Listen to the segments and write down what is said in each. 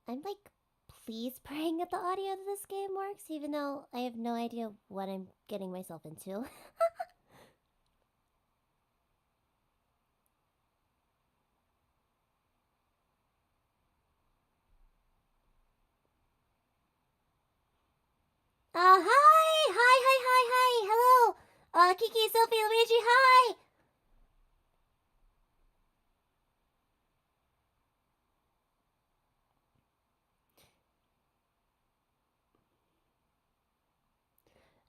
I'm like, please praying that the audio of this game works, even though I have no idea what I'm getting myself into. Hi, hello! Kiki, Sophie, Luigi, hi!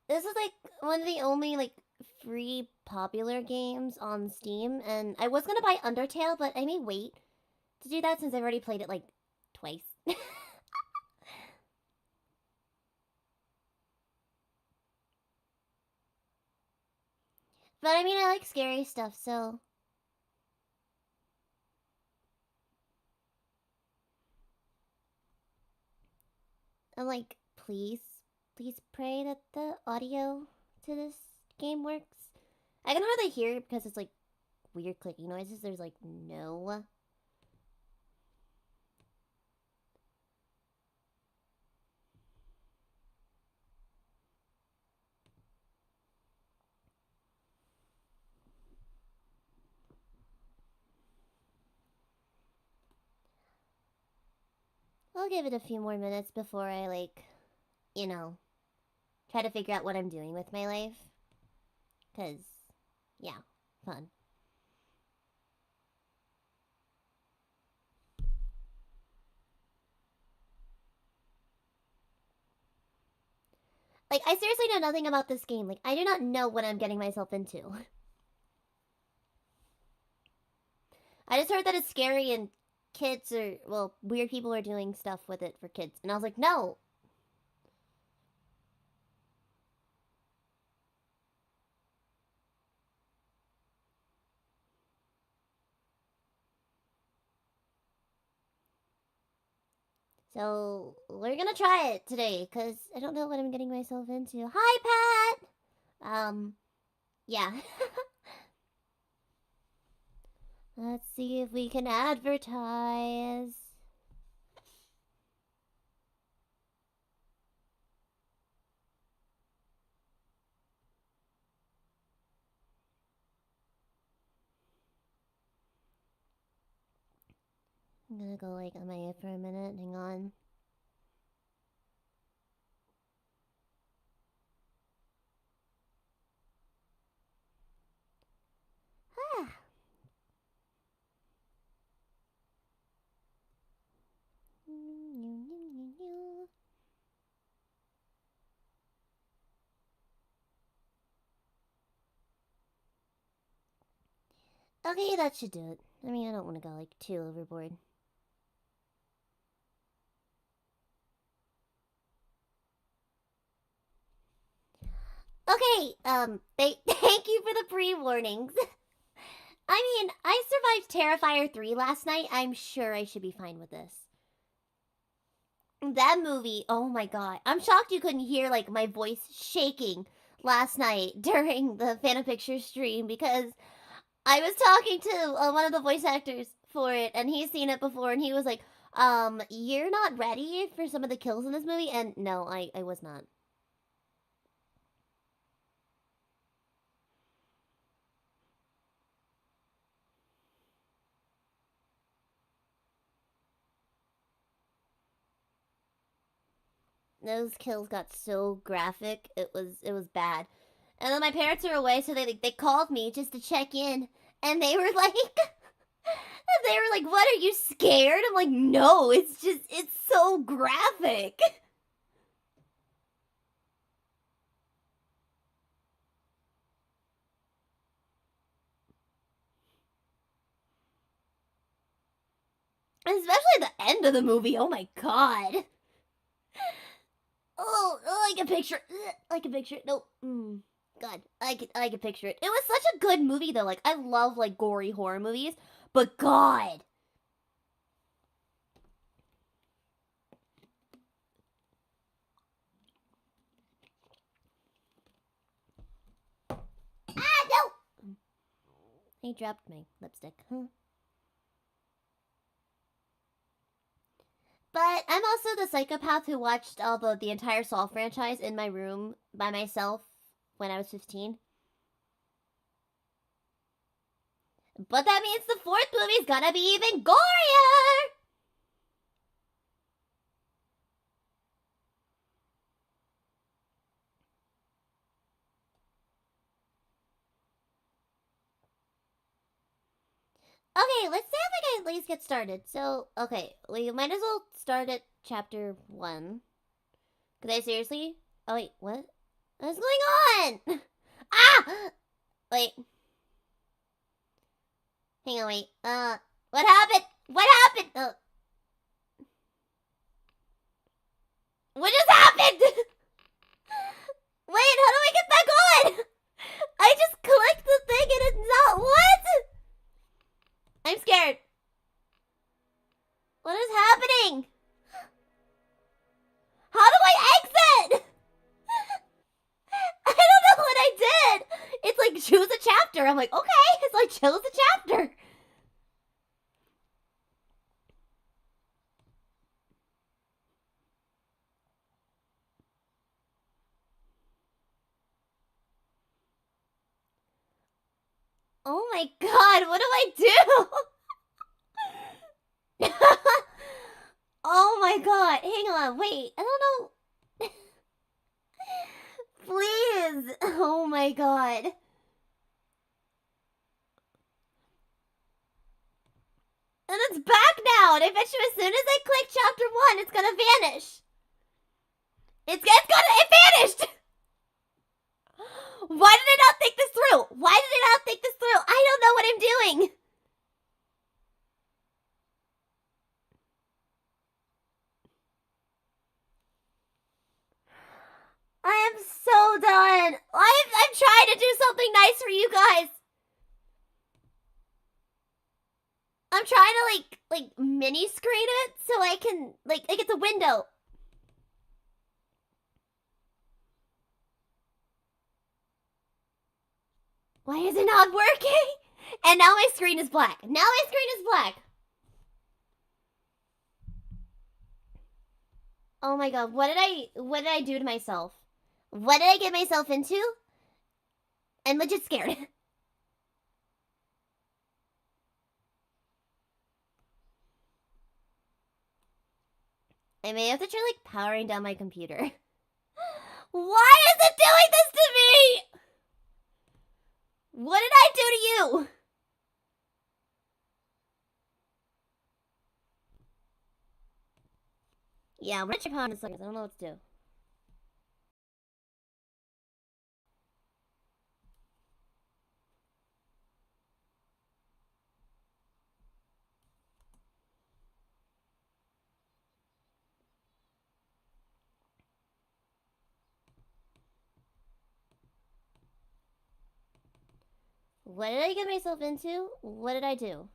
This is like one of the only like free popular games on Steam, and I was gonna buy Undertale, but I may wait to do that since I've already played it like twice. But I mean, I like scary stuff, so. I'm like, please pray that the audio to this game works. I can hardly hear it because it's like weird clicking noises. There's like no. I'll give it a few more minutes before I like, you know, try to figure out what I'm doing with my life. Cause, yeah, fun. Like, I seriously know nothing about this game. Like, I do not know what I'm getting myself into. I just heard that it's scary and kids are, well, weird people are doing stuff with it for kids. And I was like, no. So, we're gonna try it today, because I don't know what I'm getting myself into. Hi, Pat! Yeah. Let's see if we can advertise. I'm gonna go like MIA for a minute. Hang on. Ah. Okay, that should do it. I mean, I don't want to go like too overboard. Okay, thank you for the pre-warnings. I mean, I survived Terrifier 3 last night. I'm sure I should be fine with this. That movie, oh my god. I'm shocked you couldn't hear like my voice shaking last night during the Phantom Pictures stream because I was talking to one of the voice actors for it and he's seen it before and he was like, you're not ready for some of the kills in this movie? And no, I was not. Those kills got so graphic. It was bad. And then my parents are away, so they called me just to check in, and they were like, "What? Are you scared?" I'm like, "No, it's so graphic." Especially the end of the movie. Oh my god. Oh, I can picture it. I can picture it. Nope. God, I can picture it. It was such a good movie though. Like I love like gory horror movies, but God. Ah, no! He dropped my lipstick. But But I'm also the psychopath who watched all the entire Saw franchise in my room by myself when I was 15. But that means the fourth movie's gonna be even gorier! Okay, let's see if we can at least get started. So, okay, we might as well start at chapter 1. Could I seriously? Oh, wait, what? What's going on? Ah! Wait. Hang on, wait. What happened? What happened? What just happened? Wait, how do I get back on? I just clicked the thing and it's not. What? I'm scared. What is happening? How do I exit? I don't know what I did. It's like choose a chapter. I'm like, okay. It's like choose a chapter. Oh my god, what do I do? Oh my god, hang on, wait, I don't know. Please, oh my god. And it's back now, and I bet you as soon as I click chapter 1, it's gonna vanish. It vanished! Why did I not think this through? Why did I not think this through? I don't know what I'm doing. I am so done. I'm trying to do something nice for you guys. I'm trying to like mini screen it so I can like it's a window. Why is it not working? And now my screen is black. Now my screen is black. Oh my god, what did I do to myself? What did I get myself into? I'm legit scared. I may have to try like powering down my computer. Why is it doing this to me? What did I do to you? Yeah, we're gonna try powering this. I don't know what to do. What did I get myself into? What did I do?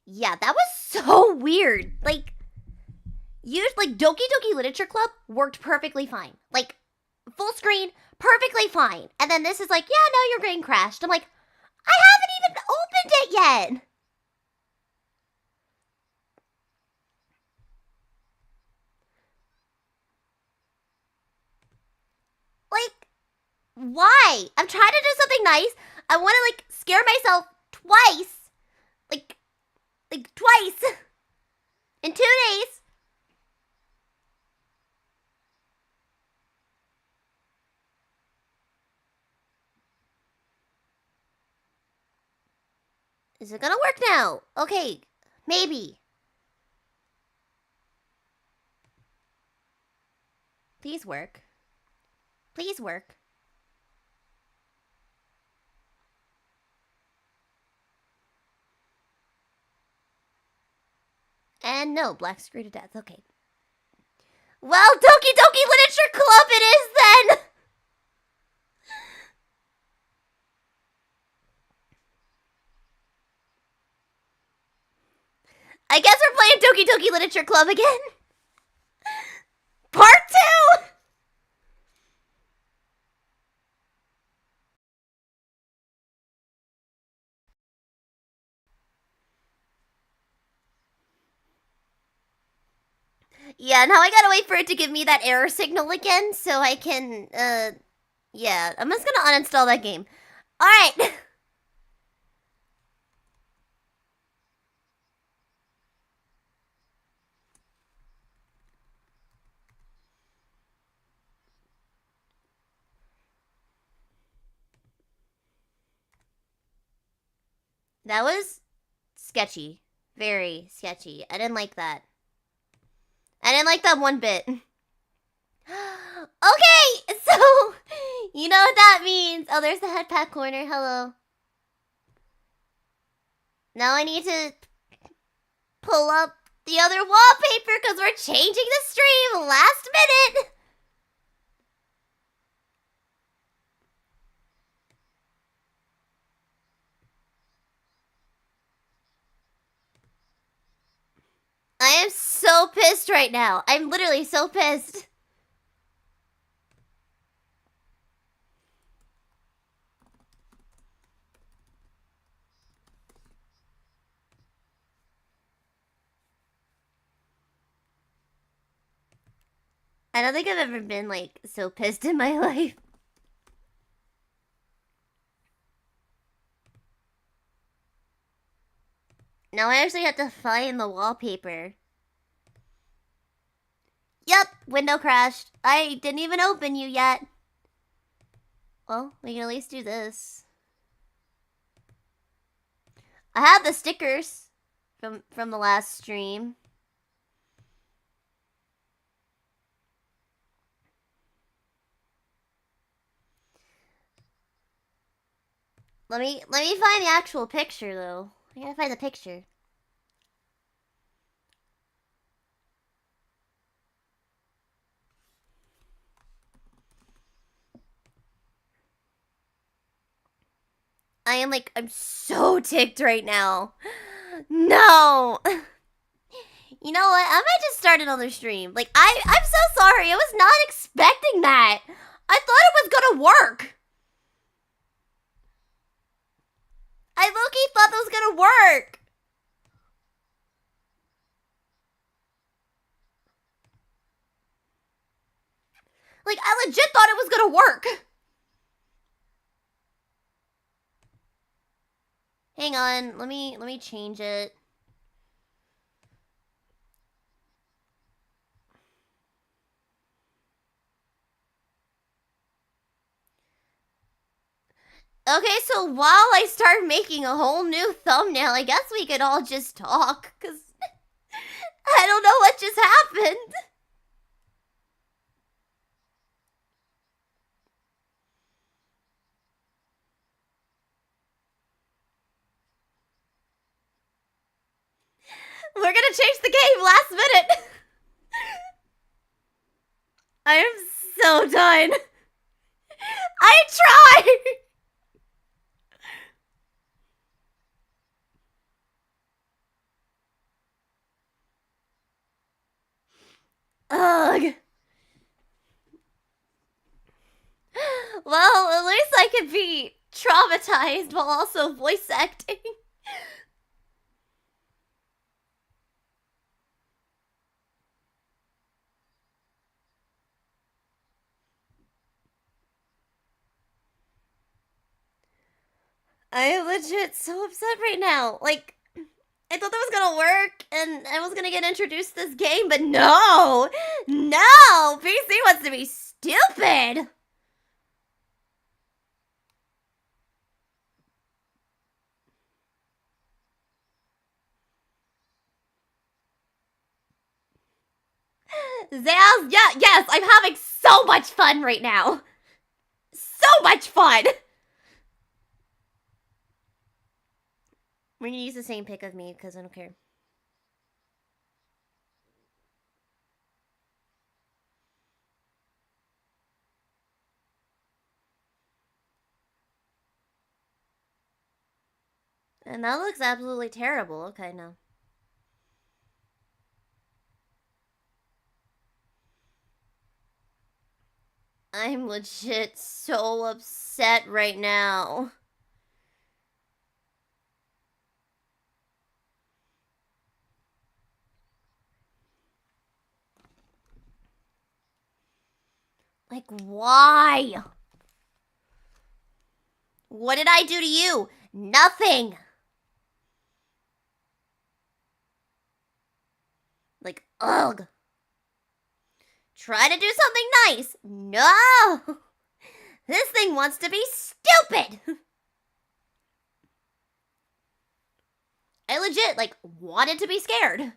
Yeah, that was so weird. Like Doki Doki Literature Club worked perfectly fine. Like, full screen, perfectly fine. And then this is like, yeah, no, your brain crashed. I'm like, I haven't even opened it yet. Like, why? I'm trying to do something nice. I want to like scare myself twice. Like twice. In 2 days. Is it gonna work now? Okay, maybe. Please work. Please work. And no, black screen to death. Okay. Well, Doki Doki Literature Club it is then! I guess we're playing Doki Doki Literature Club again. Yeah, now I gotta wait for it to give me that error signal again so I can, yeah, I'm just gonna uninstall that game. Alright. That was sketchy. Very sketchy. I didn't like that. I didn't like that one bit. Okay, so you know what that means. Oh, there's the headpack corner. Hello. Now I need to pull up the other wallpaper because we're changing the stream last minute. I am so pissed right now. I'm literally so pissed. I don't think I've ever been, like, so pissed in my life. Now I actually have to find the wallpaper. Yep, window crashed. I didn't even open you yet. Well, we can at least do this. I have the stickers from the last stream. Let me find the actual picture though. I gotta find the picture. I'm so ticked right now. No. You know what? I might just start another stream. Like, I'm so sorry. I was not expecting that. I thought it was gonna work. I low-key thought that was gonna work. Like, I legit thought it was gonna work. Hang on. Let me change it. Okay, so while I start making a whole new thumbnail, I guess we could all just talk, because I don't know what just happened. We're gonna change the game last minute. I am so done. I tried. Ugh. Well, at least I could be traumatized while also voice acting. I am legit so upset right now. Like, I thought that was gonna work and I was gonna get introduced to this game, but no! No! PC wants to be stupid! Zaz, yeah, yes, I'm having so much fun right now. So much fun! We're gonna use the same pic of me because I don't care. And that looks absolutely terrible. Okay, no. I'm legit so upset right now. Like, why? What did I do to you? Nothing. Like, ugh. Try to do something nice. No. This thing wants to be stupid. I legit, like, wanted to be scared.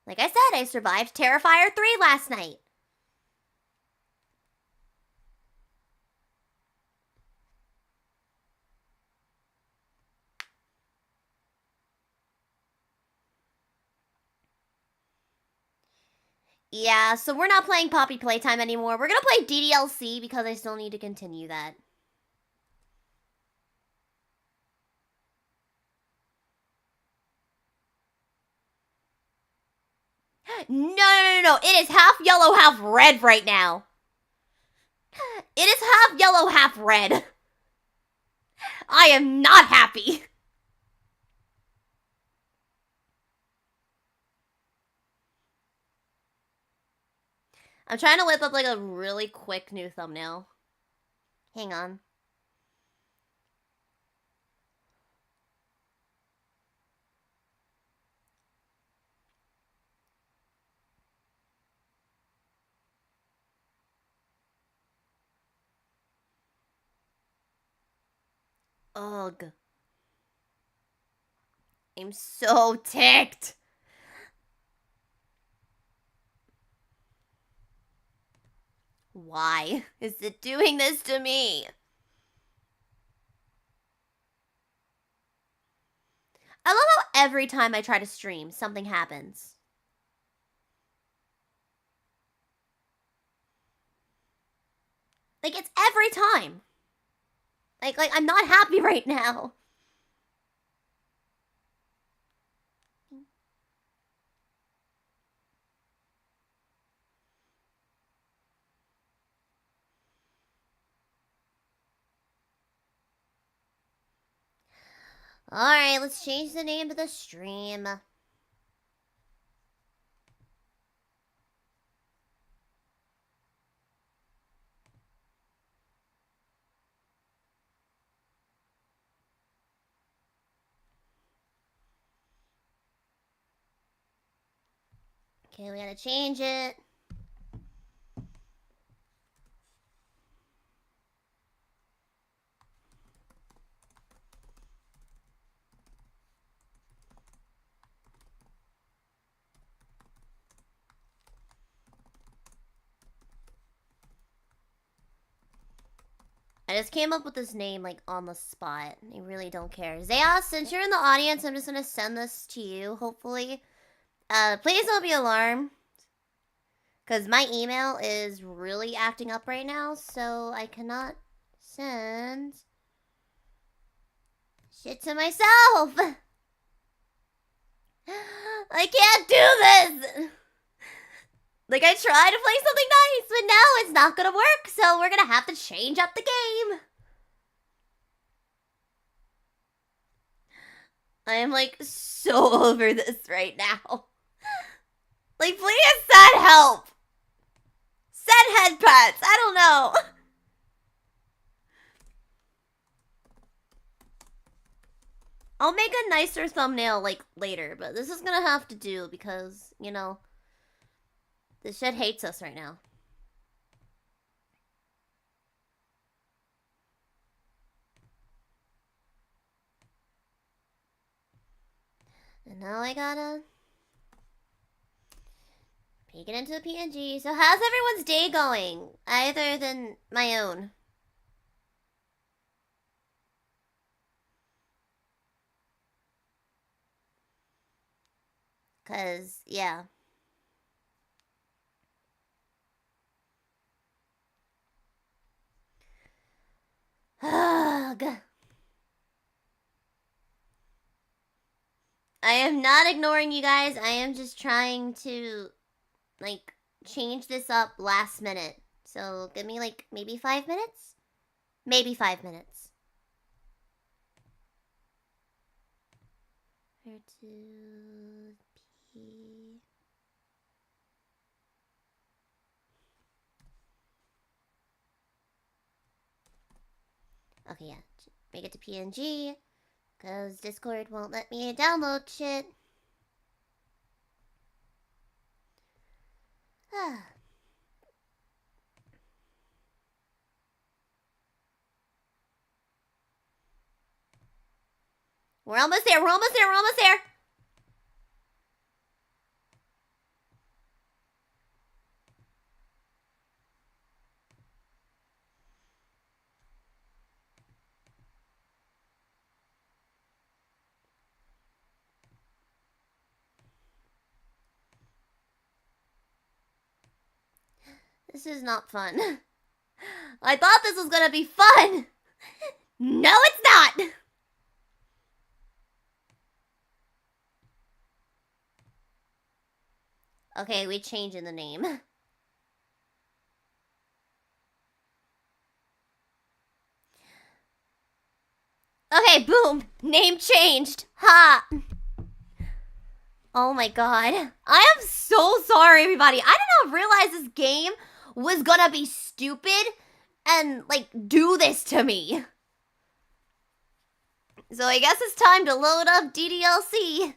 Like I said, I survived Terrifier 3 last night. Yeah, so we're not playing Poppy Playtime anymore. We're gonna play Ddlc because I still need to continue that. No. It is half yellow, half red right now. It is half yellow, half red. I am not happy. I'm trying to whip up like a really quick new thumbnail. Hang on. Ugh. I'm so ticked. Why is it doing this to me? I love how every time I try to stream, something happens. Like, it's every time. Like I'm not happy right now. Alright, let's change the name of the stream. Okay, we gotta change it. I just came up with this name, like, on the spot. I really don't care. Zaya, since you're in the audience, I'm just gonna send this to you, hopefully. Please don't be alarmed. Because my email is really acting up right now, so I cannot send shit to myself. I can't do this. Like, I tried to play something nice, but no, it's not gonna work, so we're gonna have to change up the game. I am, like, so over this right now. Like, please send help. Send head pats. I don't know. I'll make a nicer thumbnail, like, later, but this is gonna have to do because, you know, this shit hates us right now. And now I gotta make it into a PNG. So how's everyone's day going? Other than my own. Cause, yeah. Ugh. I am not ignoring you guys. I am just trying to, like, change this up last minute. So give me, like, maybe 5 minutes? Maybe 5 minutes. Where to P... Okay, yeah. Make it to PNG. Because Discord won't let me download shit. We're almost there. We're almost there. We're almost there. This is not fun. I thought this was gonna be fun. No, it's not. Okay, we changing the name. Okay, boom. Name changed. Ha. Oh my god. I am so sorry, everybody. I did not realize this game was gonna be stupid and, like, do this to me. So I guess it's time to load up Ddlc.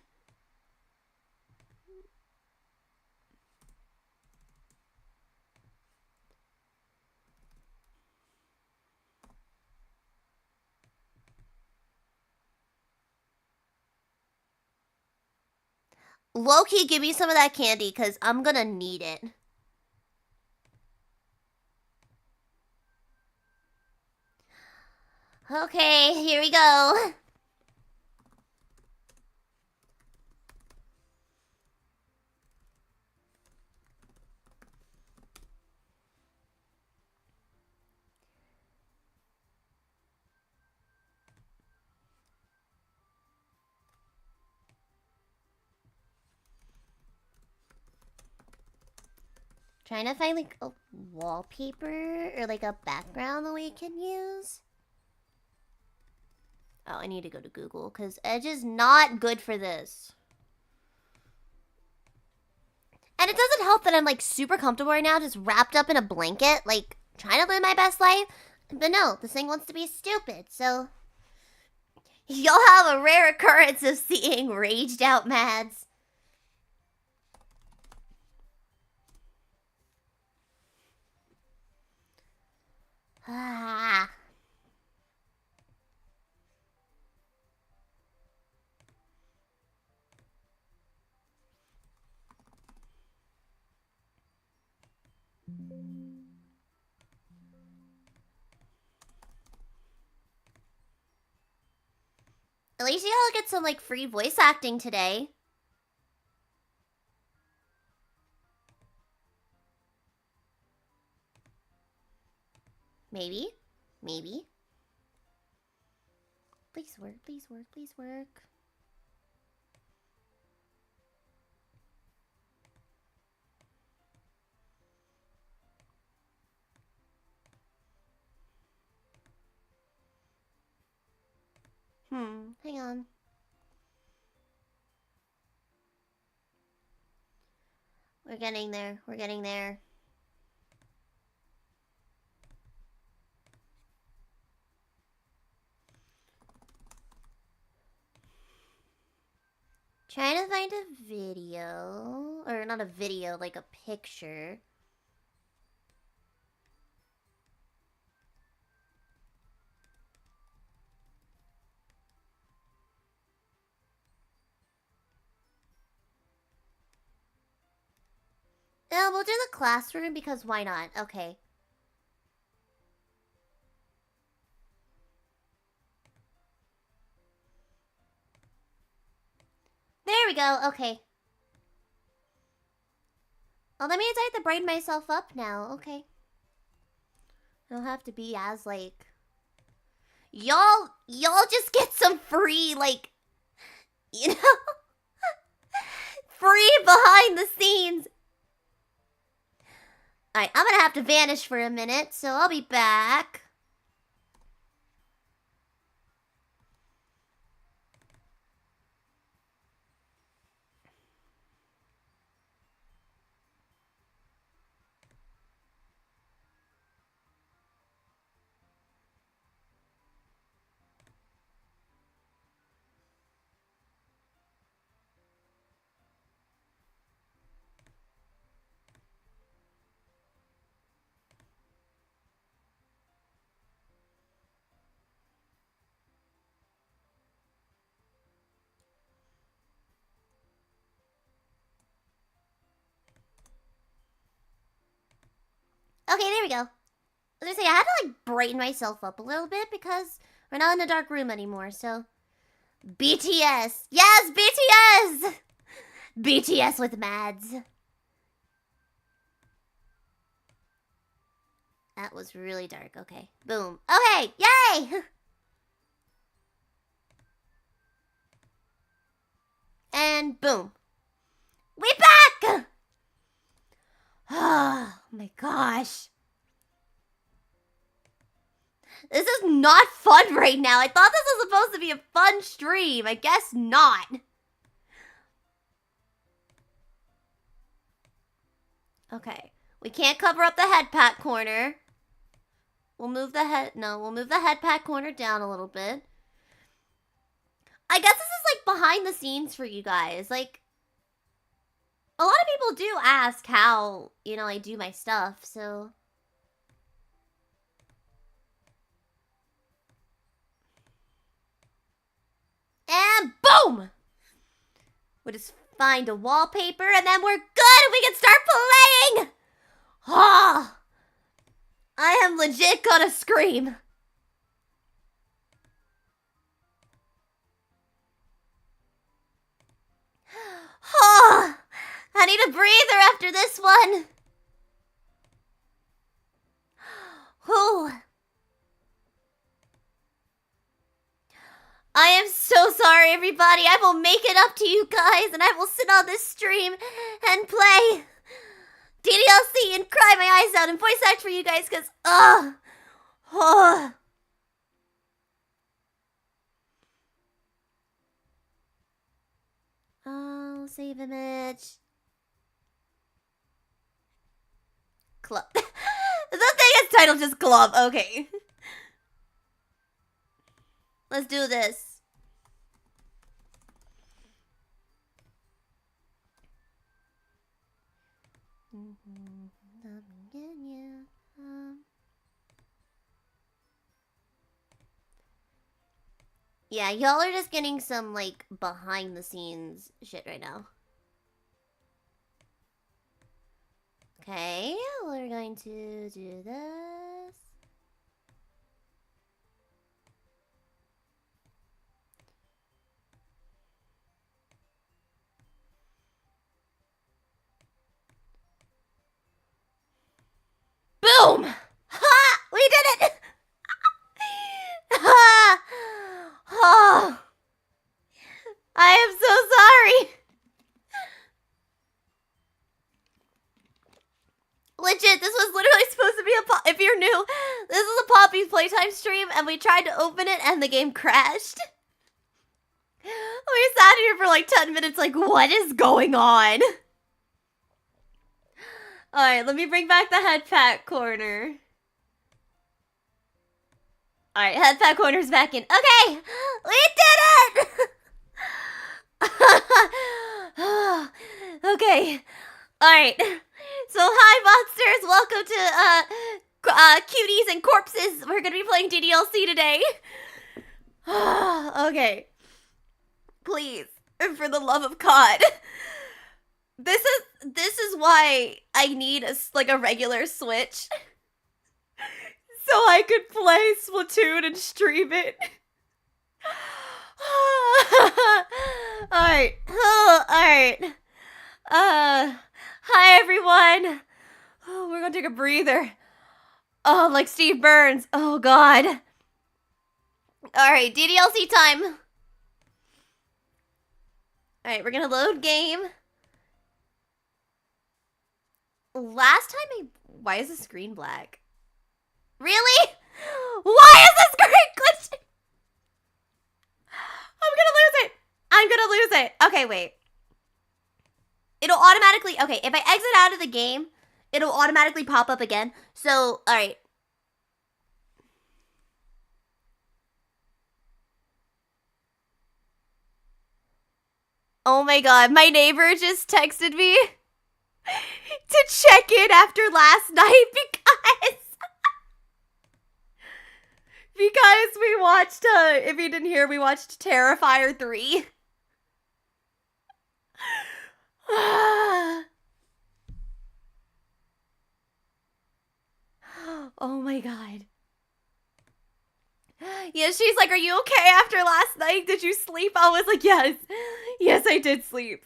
Low-key, give me some of that candy, because I'm gonna need it. Okay, here we go. Trying to find, like, a wallpaper or, like, a background that we can use. Oh, I need to go to Google, because Edge is not good for this. And it doesn't help that I'm, like, super comfortable right now, just wrapped up in a blanket, like, trying to live my best life. But no, this thing wants to be stupid, so... You'll have a rare occurrence of seeing raged out Mads. Ah. At least y'all get some, like, free voice acting today. Maybe. Maybe. Please work, please work, please work. Hang on. We're getting there. We're getting there. Trying to find a video. Or not a video, like a picture. Yeah, we'll do the classroom because why not? Okay. There we go. Okay. Oh, that means I have to brighten myself up now. Okay. I don't have to be as, like... Y'all just get some free, like... You know? Free behind the scenes. Alright, I'm gonna have to vanish for a minute, so I'll be back. Okay, there we go. I was gonna say, I had to, like, brighten myself up a little bit because we're not in a dark room anymore, so... BTS! Yes, BTS! BTS with Mads. That was really dark. Okay. Boom. Okay, yay! And boom. We back! Oh my gosh. This is not fun right now. I thought this was supposed to be a fun stream. I guess not. Okay. We can't cover up the head pat corner. We'll move the head... No, we'll move the head pat corner down a little bit. I guess this is, like, behind the scenes for you guys. Like, a lot of people do ask how, you know, I do my stuff, so... And boom! We'll just find a wallpaper and then we're good and we can start playing! Oh! I am legit gonna scream. Oh! I need a breather after this one. Whew. I am so sorry, everybody. I will make it up to you guys, and I will sit on this stream and play Ddlc and cry my eyes out and voice act for you guys, because, oh. Oh, save image. Club. The thing is titled just club. Okay. Let's do this. Yeah, y'all are just getting some, like, behind the scenes shit right now. Okay, we're going to do this. Boom! Ha! We did it! Ha! Oh. I am so sorry. Legit, this was literally supposed to be a if you're new, this is a Poppy's Playtime stream, and we tried to open it, and the game crashed. We sat here for like 10 minutes like, what is going on? Alright, let me bring back the head pat corner. Alright, head pat corner's back in. Okay! We did it! Okay. Alright. So, hi, monsters. Welcome to, Cuties and Corpses. We're gonna be playing Ddlc today. Okay. Please, for the love of God. This is why I need a regular Switch. So I could play Splatoon and stream it. Alright. Alright. Hi everyone. Oh, we're gonna take a breather. Oh, like Steve Burns. Oh god. Alright, Ddlc time. Alright, we're gonna load game. Last time why is the screen black? Really? Why is the screen glitching? I'm gonna lose it. Okay, wait. It'll automatically, okay, if I exit out of the game, it'll automatically pop up again. So, alright. Oh my god, my neighbor just texted me to check in after last night because we watched, if you didn't hear, we watched Terrifier 3. my god. Yeah, she's like, are you okay after last night? Did you sleep? I was like, yes. Yes, I did sleep.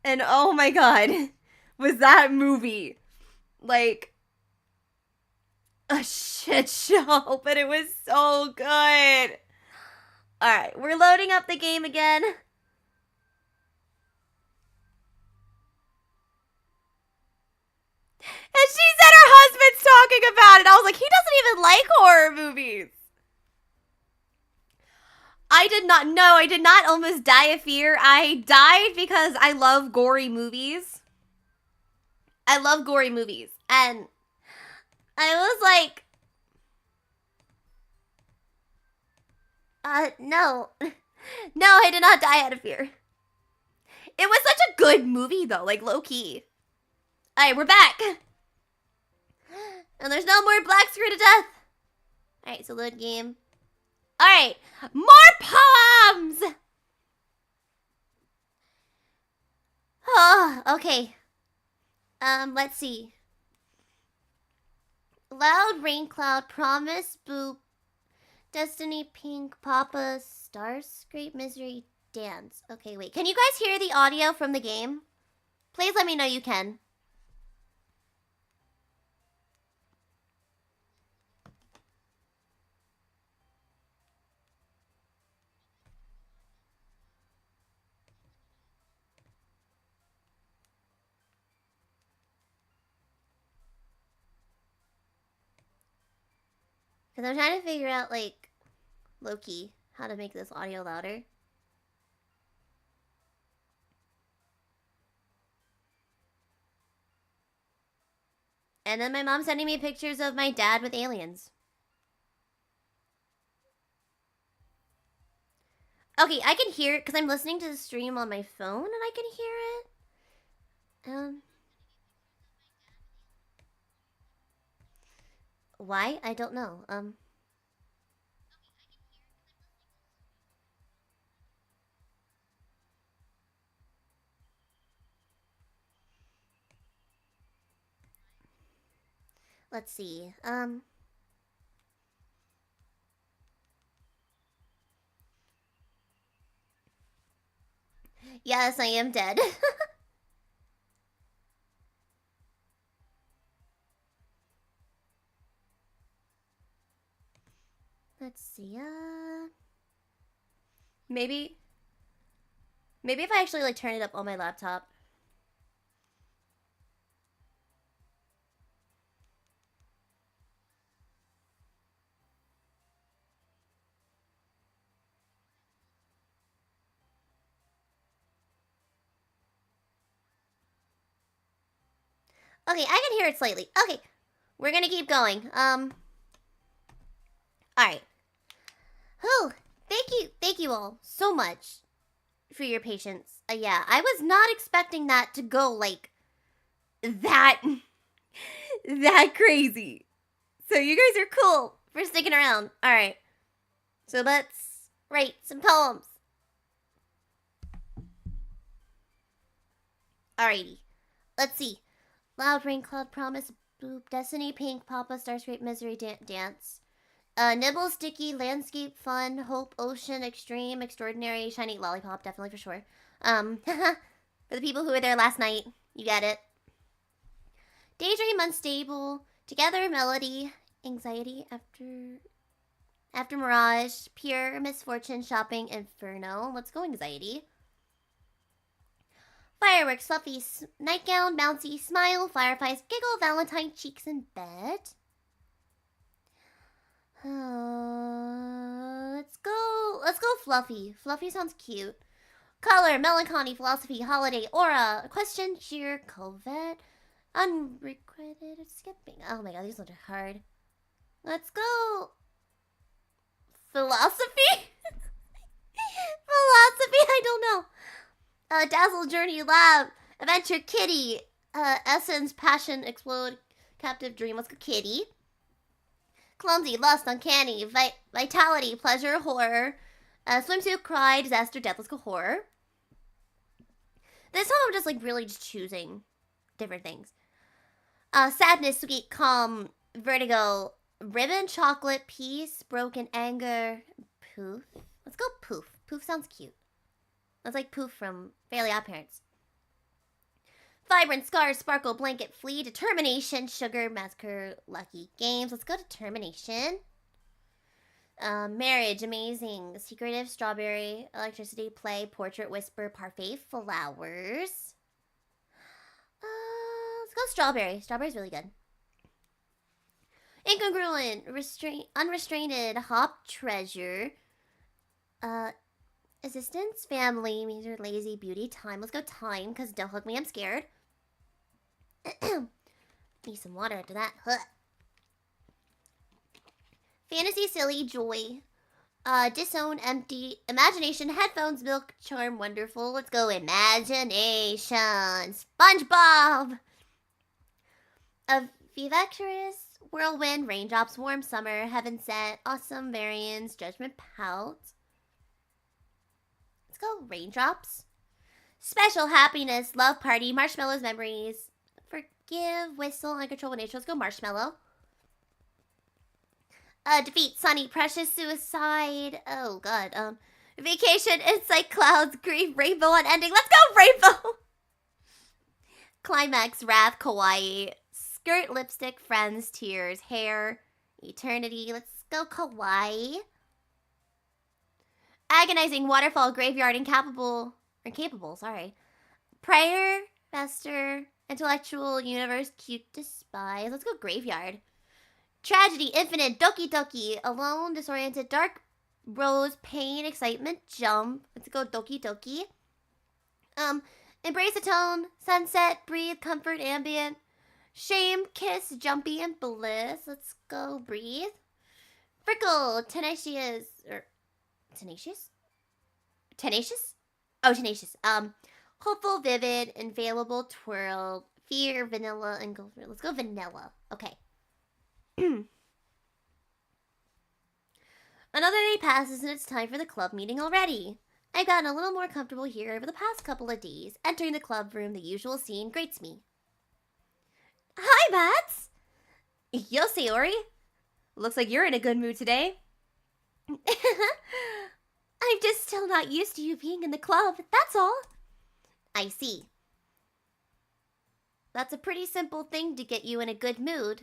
And oh my god, was that movie like a shit show, but it was so good. Alright, we're loading up the game again. And she said her husband's talking about it. I was like, he doesn't even like horror movies. I did not know. I did not almost die of fear. I died because I love gory movies. I love gory movies. And I was like, no. No, I did not die out of fear. It was such a good movie, though, like low-key. Alright, we're back. And there's no more black screen to death. Alright, so load game. Alright, more poems! Oh, okay. Let's see. Loud rain cloud, promise, boop, destiny, pink, papa, stars, great misery, dance. Okay, wait. Can you guys hear the audio from the game? Please let me know you can. Because I'm trying to figure out, like, low-key, how to make this audio louder. And then my mom's sending me pictures of my dad with aliens. Okay, I can hear it because I'm listening to the stream on my phone and I can hear it. Why? I don't know. Let's see. Yes, I am dead. Let's see, maybe if I actually, like, turn it up on my laptop. Okay, I can hear it slightly. Okay, we're gonna keep going. Alright. Whew, thank you all so much for your patience. Yeah, I was not expecting that to go, like, that crazy. So you guys are cool for sticking around. Alright. So let's write some poems. Alrighty. Let's see. Loud rain cloud promise boop destiny pink papa stars great misery dance. Nibble sticky landscape fun hope ocean extreme extraordinary shiny lollipop definitely for sure. For the people who were there last night, you get it. Daydream unstable together melody anxiety after mirage pure misfortune shopping inferno. Let's go anxiety. Fireworks, fluffy, nightgown, bouncy, smile, fireflies, giggle, valentine, cheeks in bed. Let's go fluffy. Fluffy sounds cute. Color, melancholy, philosophy, holiday, aura, question, cheer, covet, unrequited, skipping. Oh my god, these ones are hard. Let's go. Philosophy? Philosophy? I don't know. Dazzle, Journey, Lab, Adventure, Kitty, Essence, Passion, Explode, Captive, Dream. Let's go, Kitty. Clumsy, Lust, Uncanny, Vitality, Pleasure, Horror, Swimsuit, Cry, Disaster, Death. Let's go, Horror. This time I'm just, like, really just choosing different things. Sadness, Sweet, Calm, Vertigo, Ribbon, chocolate, peace, broken anger, poof. Let's go poof. Poof sounds cute. That's like poof from Fairly Odd Parents. Vibrant, scars, sparkle, blanket, flee, determination, sugar, massacre, lucky games. Let's go determination. Marriage, amazing, secretive, strawberry, electricity, play, portrait, whisper, parfait, flowers. Let's go strawberry. Strawberry's really good. Incongruent, unrestrained, hop, treasure. Assistance, family, means you're lazy, beauty, time. Let's go time, because don't hug me, I'm scared. Need some water after that. Huh. Fantasy, silly, joy. Disown, empty, imagination, headphones, milk, charm, wonderful. Let's go imagination. SpongeBob. Vivacious, whirlwind, raindrops, warm summer, heaven set, awesome variance, judgment, pout. Let's go raindrops. Special happiness, love party, marshmallows, memories, forgive, whistle, uncontrollable nature. Let's go marshmallow. Defeat, sunny, precious, suicide. Oh god. Vacation, insight, clouds, grief, rainbow, unending. Let's go rainbow. Climax, wrath, kawaii, skirt, lipstick, friends, tears, hair, eternity. Let's go kawaii. Agonizing, waterfall, graveyard, incapable, sorry. Prayer, fester, intellectual, universe, cute, despise. Let's go graveyard. Tragedy, infinite, doki doki, alone, disoriented, dark, rose, pain, excitement, jump. Let's go doki doki. Embrace the tone, sunset, breathe, comfort, ambient, shame, kiss, jumpy, and bliss. Let's go breathe. Frickle, tenacious, tenacious? Tenacious? Oh, tenacious. Hopeful, vivid, invaluable, twirl, fear, vanilla, and go. Let's go vanilla. Okay. Another day passes and it's time for the club meeting already. I've gotten a little more comfortable here over the past couple of days. Entering the club room, the usual scene greets me. Hi, Bats! Yo, Sayori. Looks like you're in a good mood today. I'm just still not used to you being in the club, that's all. I see. That's a pretty simple thing to get you in a good mood.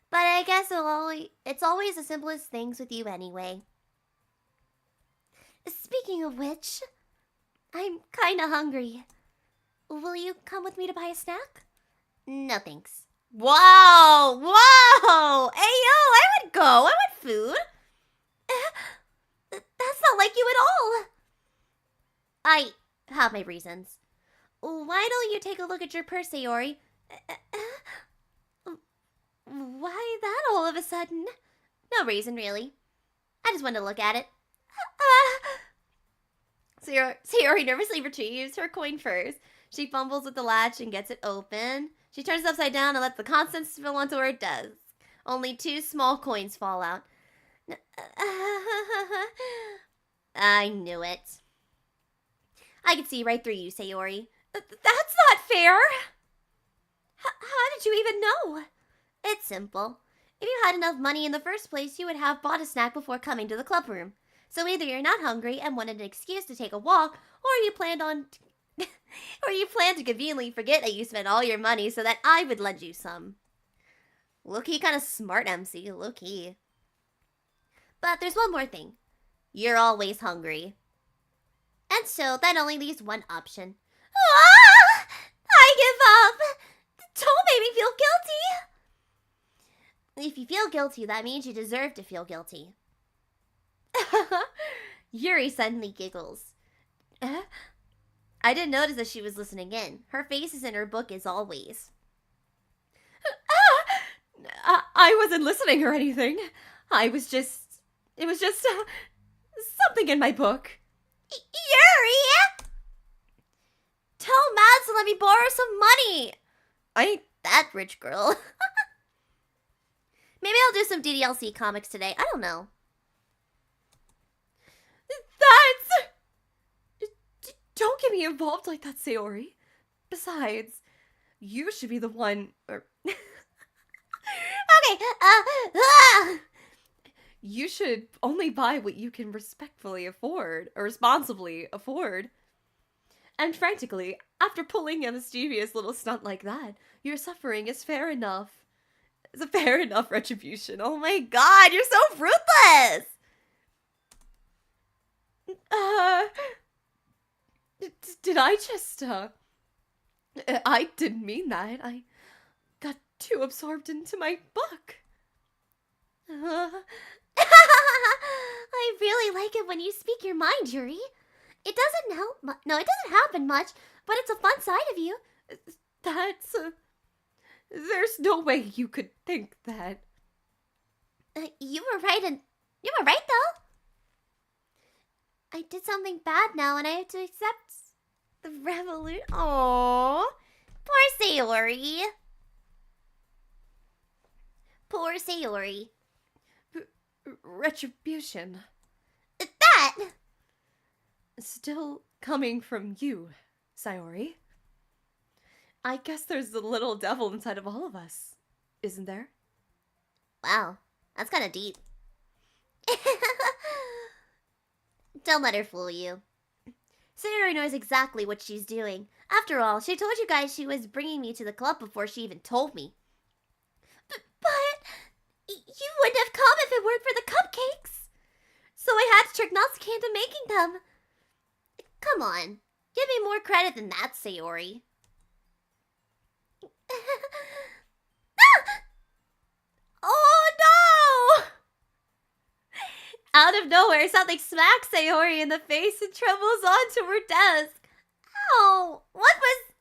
But I guess it's always the simplest things with you anyway. Speaking of which, I'm kinda hungry. Will you come with me to buy a snack? No thanks. Whoa! Whoa! Hey yo, I would go. I want food. That's not like you at all. I have my reasons. Why don't you take a look at your purse, Sayori? Why that all of a sudden? No reason, really. I just wanted to look at it. Sayori nervously retrieves her coin purse. She fumbles with the latch and gets it open. She turns it upside down and lets the contents spill onto her desk. Only 2 small coins fall out. I knew it. I could see right through you, Sayori. That's not fair! How did you even know? It's simple. If you had enough money in the first place, you would have bought a snack before coming to the club room. So either you're not hungry and wanted an excuse to take a walk, or you planned to conveniently forget that you spent all your money so that I would lend you some. Low-key kind of smart, MC. Low-key. But there's one more thing. You're always hungry. And so that only leaves one option. Ah! I give up! Don't make me feel guilty! If you feel guilty, that means you deserve to feel guilty. Yuri suddenly giggles. I didn't notice that she was listening in. Her face is in her book as always. I wasn't listening or anything. It was just something in my book. Yuri! Tell Mads to let me borrow some money. I ain't that rich, girl. Maybe I'll do some Ddlc comics today. I don't know. Don't get me involved like that, Sayori. Besides, you should be the one... How Okay. Ah! You should only buy what you can respectfully afford, or responsibly afford. And frankly, after pulling a mischievous little stunt like that, your suffering is fair enough. It's a fair enough retribution. Oh my god, you're so ruthless! Uh, did I just, I didn't mean that. I got too absorbed into my book. I really like it when you speak your mind, Yuri. It doesn't help no, it doesn't happen much, but it's a fun side of you. That's, there's no way you could think that. You were right, and you were right though. I did something bad now, and I have to accept the revolution. Aww, poor Sayori. Poor Sayori. Retribution. That. Still coming from you, Sayori. I guess there's a little devil inside of all of us, isn't there? Wow, that's kind of deep. Don't let her fool you. Sayori knows exactly what she's doing. After all, she told you guys she was bringing me to the club before she even told me. But you wouldn't have come if it weren't for the cupcakes. So I had to trick Natsuki into making them. Come on, give me more credit than that, Sayori. Oh no! Out of nowhere, something smacks Sayori in the face and trembles onto her desk. Ow! What was...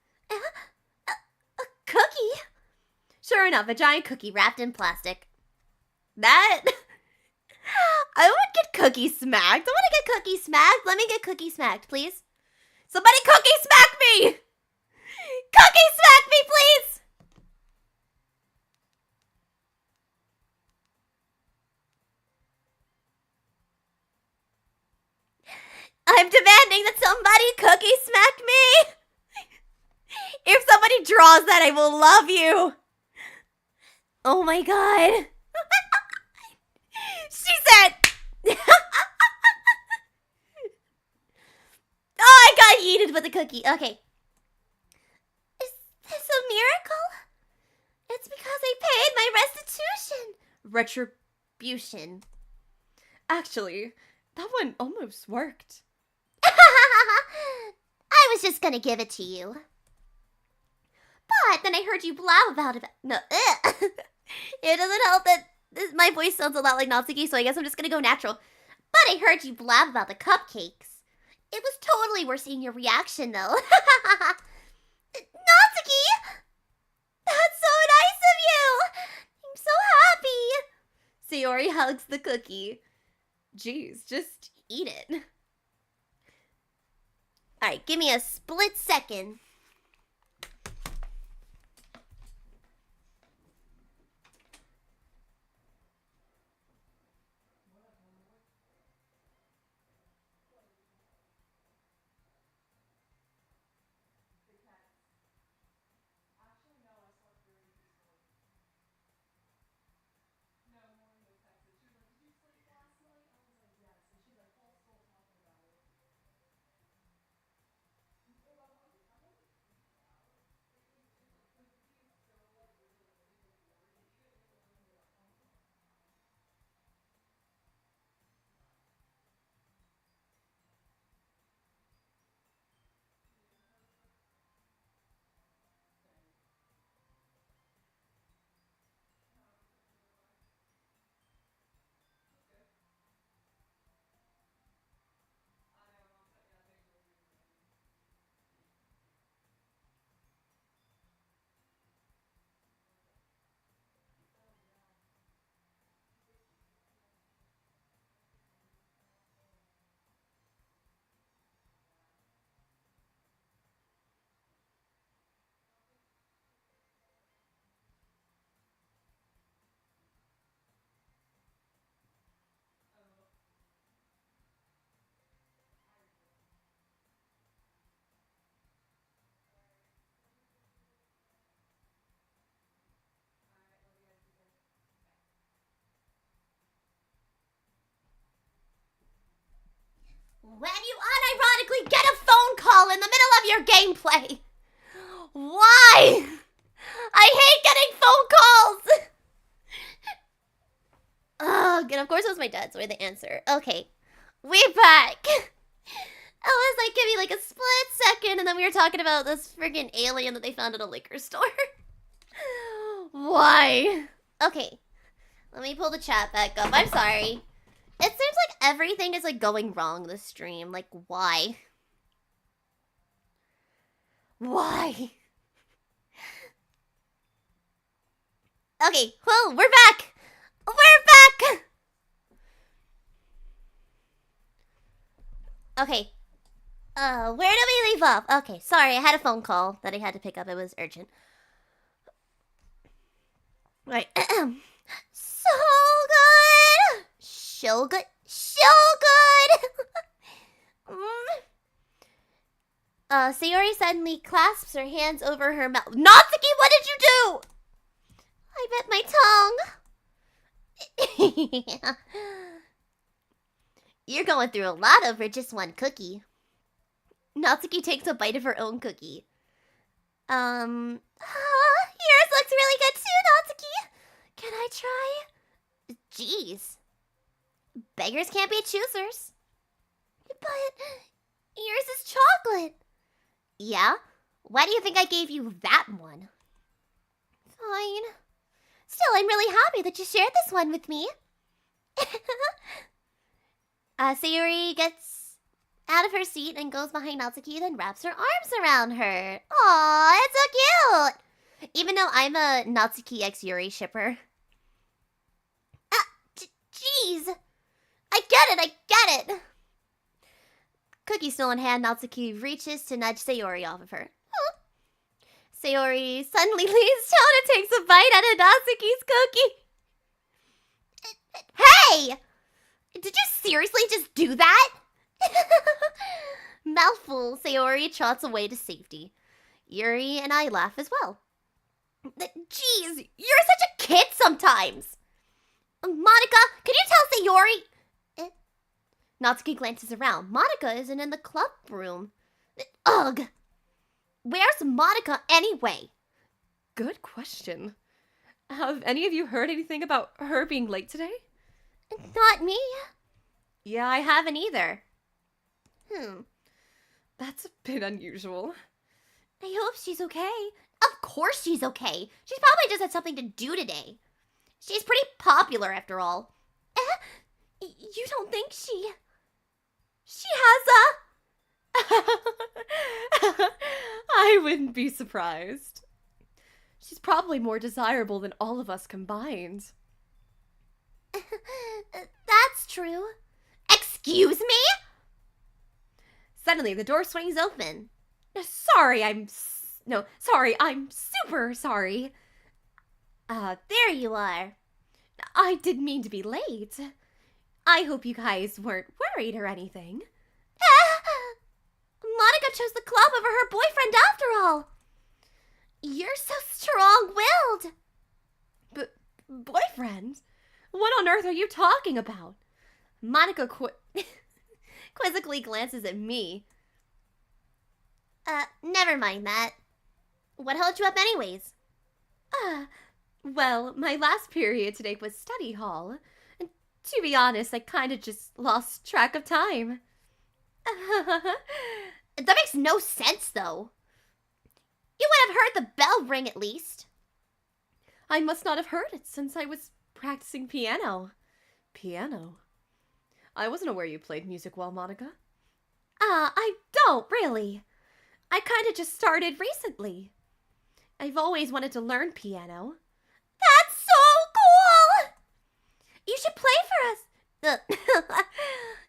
a cookie? Sure enough, a giant cookie wrapped in plastic. That... I would get cookie smacked. I want to get cookie smacked. Let me get cookie smacked, please. Somebody cookie smack me! Cookie smack me, please! I'm demanding that somebody cookie smack me! If somebody draws that, I will love you! Oh my god. She said... Oh, I got yeeted with a cookie. Okay. Is this a miracle? It's because I paid my restitution. Retribution. Actually, that one almost worked. I was just gonna give it to you. But then I heard you blab about it. No, it doesn't help that my voice sounds a lot like Natsuki, so I guess I'm just gonna go natural. But I heard you blab about the cupcakes. It was totally worth seeing your reaction, though. Natsuki! That's so nice of you! I'm so happy! Sayori hugs the cookie. Jeez, just Eat it. Alright, give me a split second. your gameplay. Why? I hate getting phone calls. Oh, and of course it was my dad, so I had the answer. Okay, we're back. It was like, give me like a split second, and then we were talking about this friggin' alien that they found at a liquor store. Why? Okay, let me pull the chat back up. I'm sorry. It seems like everything is like going wrong this stream. Like, why? Why? Okay, well, we're back. We're back. Okay. Where did we leave off? Okay, sorry, I had a phone call that I had to pick up. It was urgent. Right. So good. So good. So good. Sayori suddenly clasps her hands over her mouth. Natsuki, what did you do? I bit my tongue. You're going through a lot over just one cookie. Natsuki takes a bite of her own cookie. Yours looks really good too, Natsuki. Can I try? Jeez. Beggars can't be choosers. But yours is chocolate. Yeah? Why do you think I gave you that one? Fine. Still, I'm really happy that you shared this one with me. Sayori gets out of her seat and goes behind Natsuki, then wraps her arms around her. Aw, it's so cute! Even though I'm a Natsuki x Yuri shipper. Jeez! I get it! Cookie still in hand, Natsuki reaches to nudge Sayori off of her. Sayori suddenly leans down and takes a bite out of Natsuki's cookie. Hey! Did you seriously just do that? Mouthful, Sayori trots away to safety. Yuri and I laugh as well. Jeez, you're such a kid sometimes. Monica, can you tell Sayori? Natsuki glances around. Monica isn't in the club room. Ugh. Where's Monica anyway? Good question. Have any of you heard anything about her being late today? Not me. Yeah, I haven't either. That's a bit unusual. I hope she's okay. Of course she's okay. She's probably just had something to do today. She's pretty popular after all. You don't think she has I wouldn't be surprised. She's probably more desirable than all of us combined. That's true. Excuse me? Suddenly, the door swings open. I'm super sorry. There you are. I didn't mean to be late. I hope you guys weren't worried or anything. Monica chose the club over her boyfriend after all. You're so strong-willed. Boyfriend? What on earth are you talking about? Monica quizzically glances at me. Never mind that. What held you up anyways? Well, my last period today was study hall. And to be honest, I kind of just lost track of time. That makes no sense, though. You would have heard the bell ring at least. I must not have heard it since I was practicing piano. Piano? I wasn't aware you played music well, Monica. I don't, really. I kind of just started recently. I've always wanted to learn piano. That's so cool! You should play for us.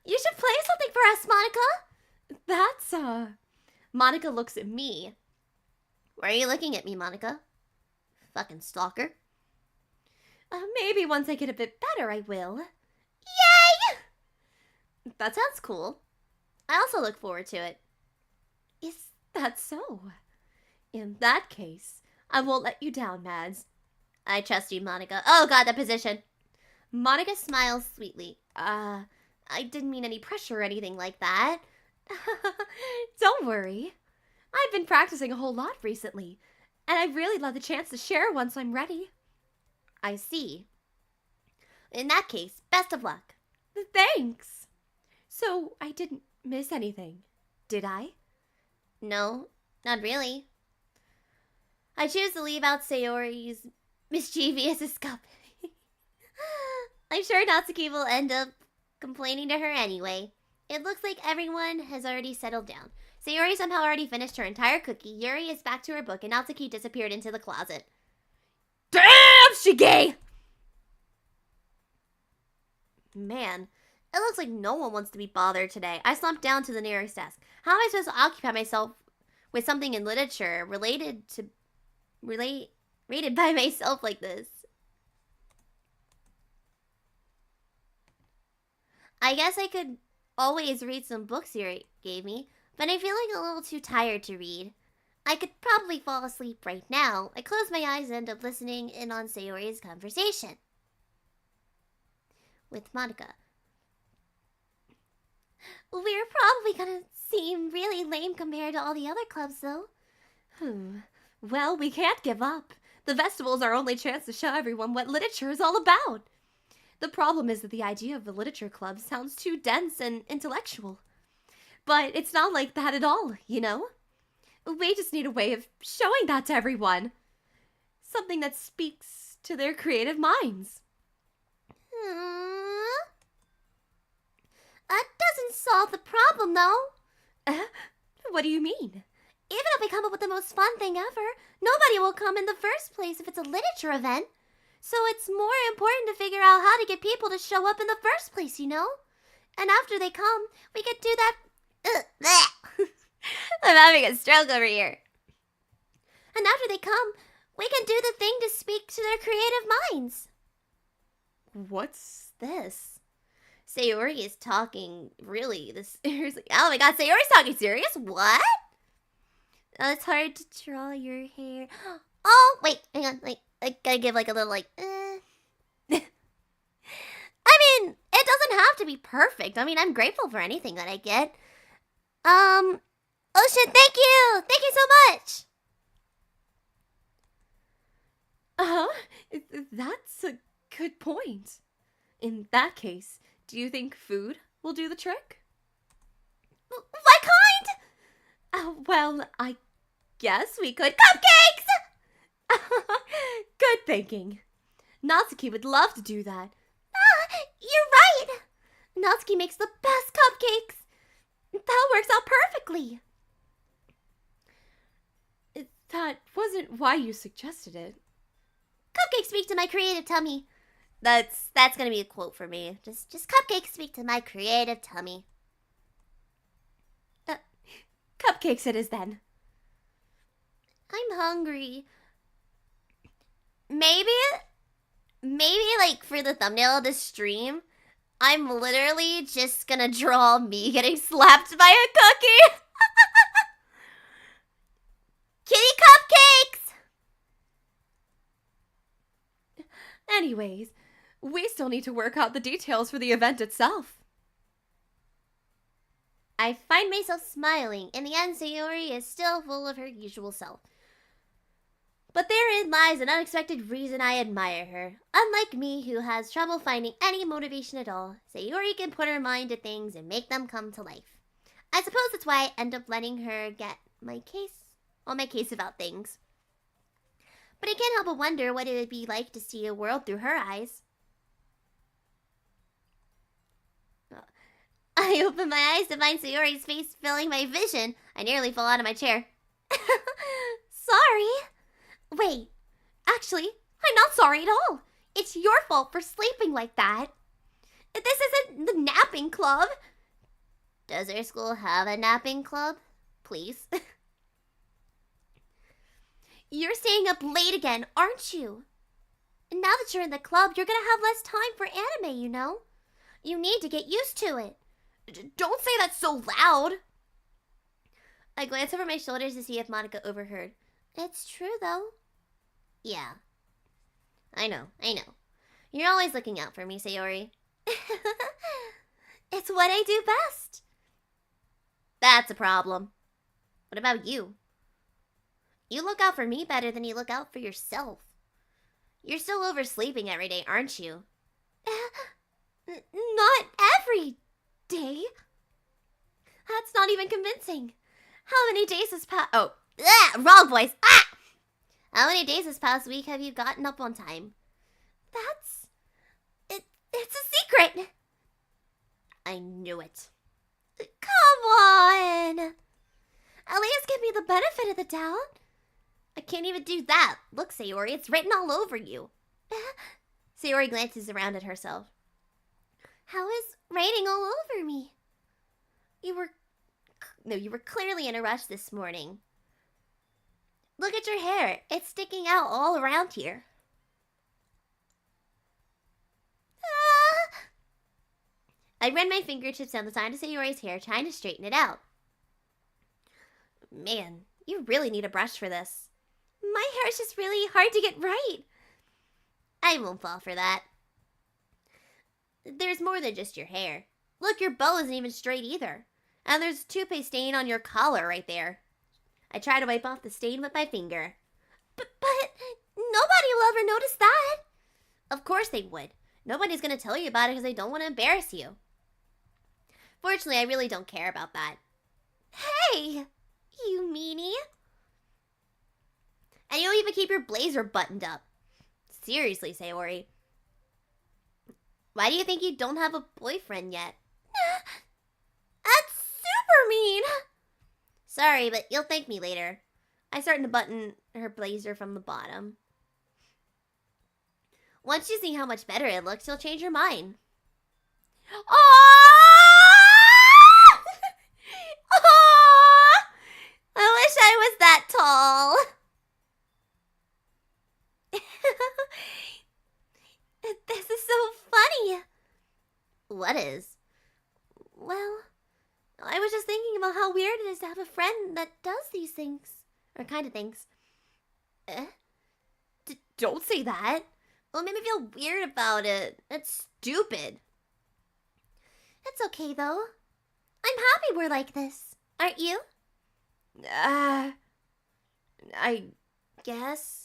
You should play something for us, Monica. That's, Monica looks at me. Why are you looking at me, Monica? Fucking stalker. Maybe once I get a bit better, I will. Yay! That sounds cool. I also look forward to it. Is that so? In that case, I won't let you down, Mads. I trust you, Monica. Oh god, that position. Monica smiles sweetly. I didn't mean any pressure or anything like that. Don't worry. I've been practicing a whole lot recently, and I'd really love the chance to share once I'm ready. I see. In that case, best of luck. Thanks. So, I didn't miss anything, did I? No, not really. I choose to leave out Sayori's mischievous escape. I'm sure Natsuki will end up complaining to her anyway. It looks like everyone has already settled down. Sayori somehow already finished her entire cookie. Yuri is back to her book, and Natsuki disappeared into the closet. Damn, Shige! Man, it looks like no one wants to be bothered today. I slumped down to the nearest desk. How am I supposed to occupy myself with something in literature rated by myself like this? I guess I could always read some books Yuri gave me, but I feel like a little too tired to read. I could probably fall asleep right now. I close my eyes and end up listening in on Sayori's conversation with Monica. We're probably gonna seem really lame compared to all the other clubs, though. Well, we can't give up. The festival's our only chance to show everyone what literature is all about. The problem is that the idea of the literature club sounds too dense and intellectual. But it's not like that at all, you know? We just need a way of showing that to everyone. Something that speaks to their creative minds. That doesn't solve the problem, though. What do you mean? Even if we come up with the most fun thing ever, nobody will come in the first place if it's a literature event. So it's more important to figure out how to get people to show up in the first place, you know? And after they come, we could do that... I'm having a stroke over here. And after they come, we can do the thing to speak to their creative minds. What's this? Sayori is talking really this seriously. Oh my god, Sayori's talking serious? What? It's hard to draw your hair. Oh, wait, hang on. Like, I gotta give like a little like, I mean, it doesn't have to be perfect. I mean, I'm grateful for anything that I get. Ocean, thank you! Thank you so much! That's a good point. In that case, do you think food will do the trick? What kind? Well, I guess we could... Cupcakes! Good thinking. Natsuki would love to do that. You're right! Natsuki makes the best cupcakes! That works out perfectly! That wasn't why you suggested it. Cupcakes speak to my creative tummy. That's gonna be a quote for me. Just cupcakes speak to my creative tummy. Cupcakes it is then. I'm hungry. Maybe like for the thumbnail of this stream, I'm literally just gonna draw me getting slapped by a cookie. Kitty cupcakes! Anyways, we still need to work out the details for the event itself. I find myself smiling. In the end, Sayori is still full of her usual self. But therein lies an unexpected reason I admire her. Unlike me, who has trouble finding any motivation at all, Sayori can put her mind to things and make them come to life. I suppose that's why I end up letting her get my case about things. But I can't help but wonder what it would be like to see a world through her eyes. I open my eyes to find Sayori's face filling my vision. I nearly fall out of my chair. Sorry. Wait, actually, I'm not sorry at all. It's your fault for sleeping like that. This isn't the napping club. Does our school have a napping club? Please. You're staying up late again, aren't you? And now that you're in the club, you're gonna have less time for anime, you know? You need to get used to it. Don't say that so loud. I glance over my shoulders to see if Monica overheard. It's true, though. Yeah. I know. You're always looking out for me, Sayori. It's what I do best. That's a problem. What about you? You look out for me better than you look out for yourself. You're still oversleeping every day, aren't you? Not every day. That's not even convincing. How many days has passed? Oh, wrong voice. Ah! How many days this past week have you gotten up on time? It's a secret. I knew it. Come on. At least give me the benefit of the doubt. I can't even do that. Look, Sayori, it's written all over you. Sayori glances around at herself. How is writing all over me? You were clearly in a rush this morning. Look at your hair. It's sticking out all around here. I ran my fingertips down the side of Sayori's hair, trying to straighten it out. Man, you really need a brush for this. My hair is just really hard to get right. I won't fall for that. There's more than just your hair. Look, your bow isn't even straight either. And there's a toothpaste stain on your collar right there. I try to wipe off the stain with my finger. But nobody will ever notice that. Of course they would. Nobody's going to tell you about it because they don't want to embarrass you. Fortunately, I really don't care about that. Hey, you meanie. And you don't even keep your blazer buttoned up. Seriously, Sayori. Why do you think you don't have a boyfriend yet? That's super mean. Sorry, but you'll thank me later. I started to button her blazer from the bottom. Once you see how much better it looks, you'll change your mind. Aww! Aww! I wish I was that tall. This is so funny. What is? Well, I was just thinking about how weird it is to have a friend that does these things. Or kind of things. Don't say that. Well, it made me feel weird about it. It's stupid. It's okay, though. I'm happy we're like this. Aren't you? I guess.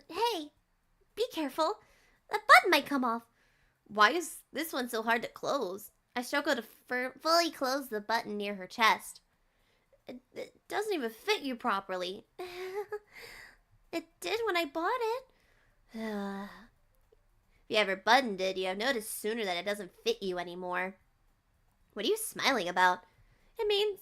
Hey, be careful. That button might come off. Why is this one so hard to close? I struggle to fully close the button near her chest. It doesn't even fit you properly. It did when I bought it. If you ever buttoned it, you have noticed sooner that it doesn't fit you anymore. What are you smiling about? It means...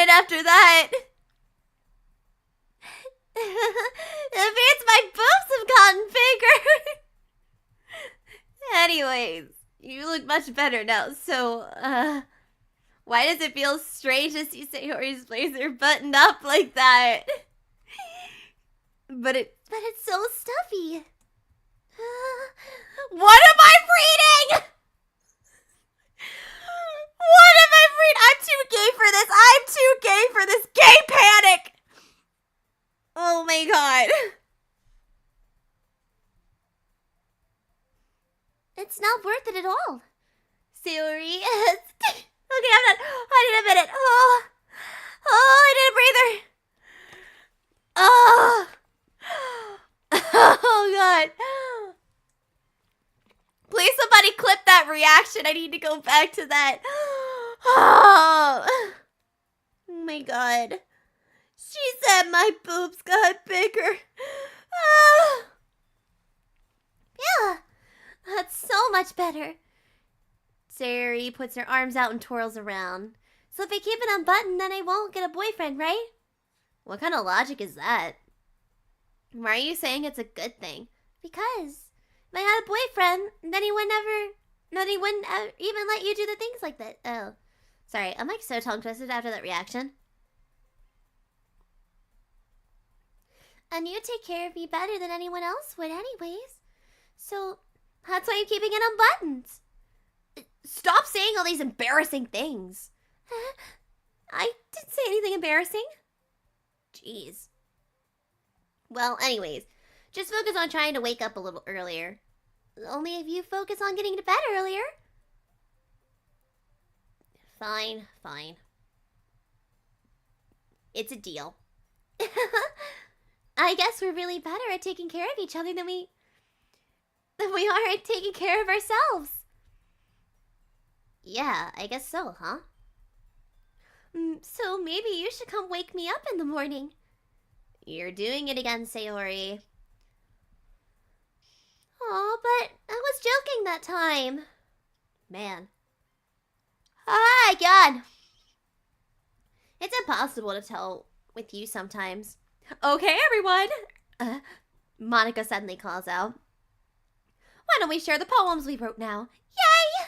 after that. It means my boobs have gotten bigger. Anyways, you look much better now, so, why does it feel strange to see Sayori's blazer buttoned up like that? But it's so stuffy. What am I reading? What am I reading? I'm too gay for this. I'm too gay for this. Gay panic. Oh my god. It's not worth it at all. Sayori. Okay, I'm not. I need a minute. Oh, I need a breather. Oh. Oh god. Please somebody clip that reaction. I need to go back to that. Oh my god. She said my boobs got bigger. Oh. Yeah, that's so much better. Sayori puts her arms out and twirls around. So if I keep it unbuttoned, then I won't get a boyfriend, right? What kind of logic is that? Why are you saying it's a good thing? Because if I had a boyfriend, then he wouldn't even let you do the things like that. Oh, sorry. I'm like so tongue twisted after that reaction. And you take care of me better than anyone else would anyways. So, that's why I'm keeping it unbuttoned. Stop saying all these embarrassing things. I didn't say anything embarrassing. Jeez. Well, anyways, just focus on trying to wake up a little earlier. Only if you focus on getting to bed earlier. Fine, fine. It's a deal. I guess we're really better at taking care of each other than we are at taking care of ourselves. Yeah, I guess so, huh? So maybe you should come wake me up in the morning. You're doing it again, Sayori. Oh, but I was joking that time. Man. Ah, God. It's impossible to tell with you sometimes. Okay, everyone. Monica suddenly calls out. Why don't we share the poems we wrote now? Yay!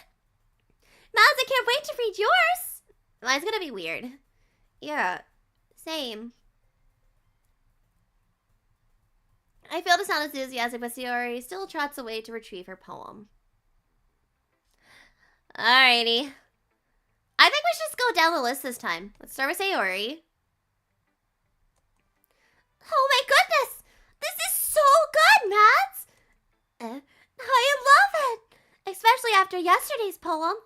Miles, I can't wait to read yours. Mine's gonna be weird. Yeah. Same. I fail to sound enthusiastic, but Sayori still trots away to retrieve her poem. Alrighty. I think we should just go down the list this time. Let's start with Sayori. Oh my goodness! This is so good, Mads! I love it! Especially after yesterday's poem.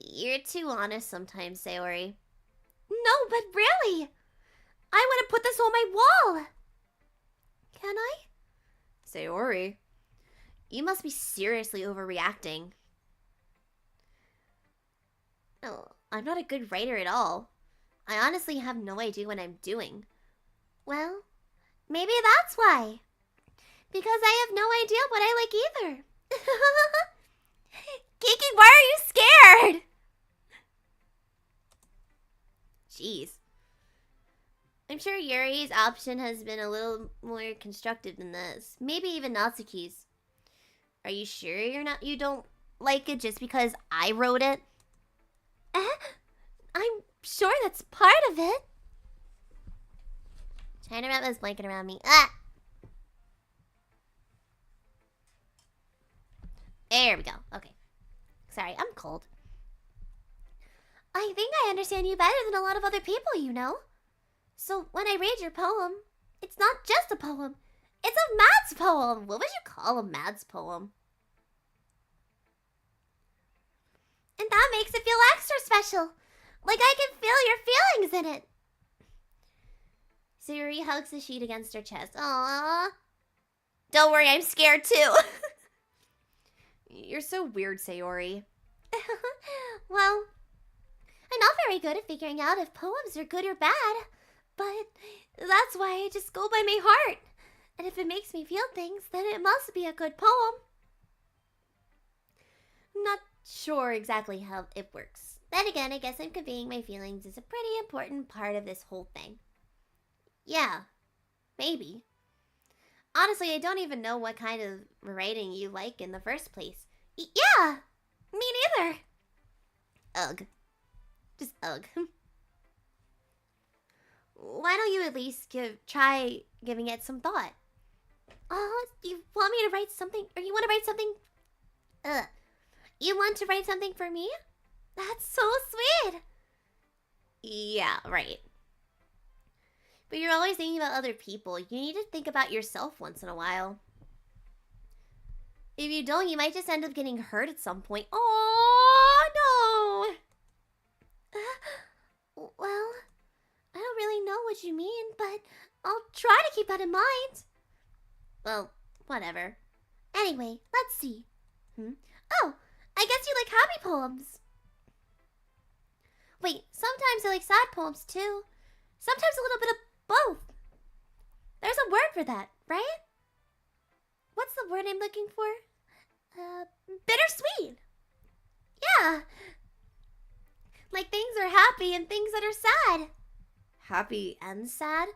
You're too honest sometimes, Sayori. No, but really! I want to put this on my wall! Can I? Sayori. You must be seriously overreacting. Oh, I'm not a good writer at all. I honestly have no idea what I'm doing. Well, maybe that's why. Because I have no idea what I like either. Kiki, why are you scared? Jeez. I'm sure Yuri's option has been a little more constructive than this. Maybe even Natsuki's. Are you sure you don't like it just because I wrote it? I'm sure that's part of it. Trying to wrap this blanket around me. Ah! There we go. Okay. Sorry, I'm cold. I think I understand you better than a lot of other people, you know. So when I read your poem, it's not just a poem. It's a Mads poem. What would you call a Mads poem? And that makes it feel extra special. Like I can feel your feelings in it. Sayori hugs the sheet against her chest. Aww. Don't worry, I'm scared too. You're so weird, Sayori. Well, I'm not very good at figuring out if poems are good or bad. But that's why I just go by my heart. And if it makes me feel things, then it must be a good poem. I'm not sure exactly how it works. Then again, I guess I'm conveying my feelings is a pretty important part of this whole thing. Yeah, maybe. Honestly, I don't even know what kind of writing you like in the first place. Yeah, me neither. Ugh. Just ugh. Why don't you at least try giving it some thought? Oh, you want me to write something? Or you want to write something? You want to write something for me? That's so sweet. Yeah, right. But you're always thinking about other people. You need to think about yourself once in a while. If you don't, you might just end up getting hurt at some point. Oh, no. Well, I don't really know what you mean, but I'll try to keep that in mind. Well, whatever. Anyway, let's see. Oh, I guess you like happy poems. Wait, sometimes I like sad poems too. Sometimes a little bit of both. There's a word for that, right? What's the word I'm looking for? Bittersweet. Yeah. Like things are happy and things that are sad. Happy and sad?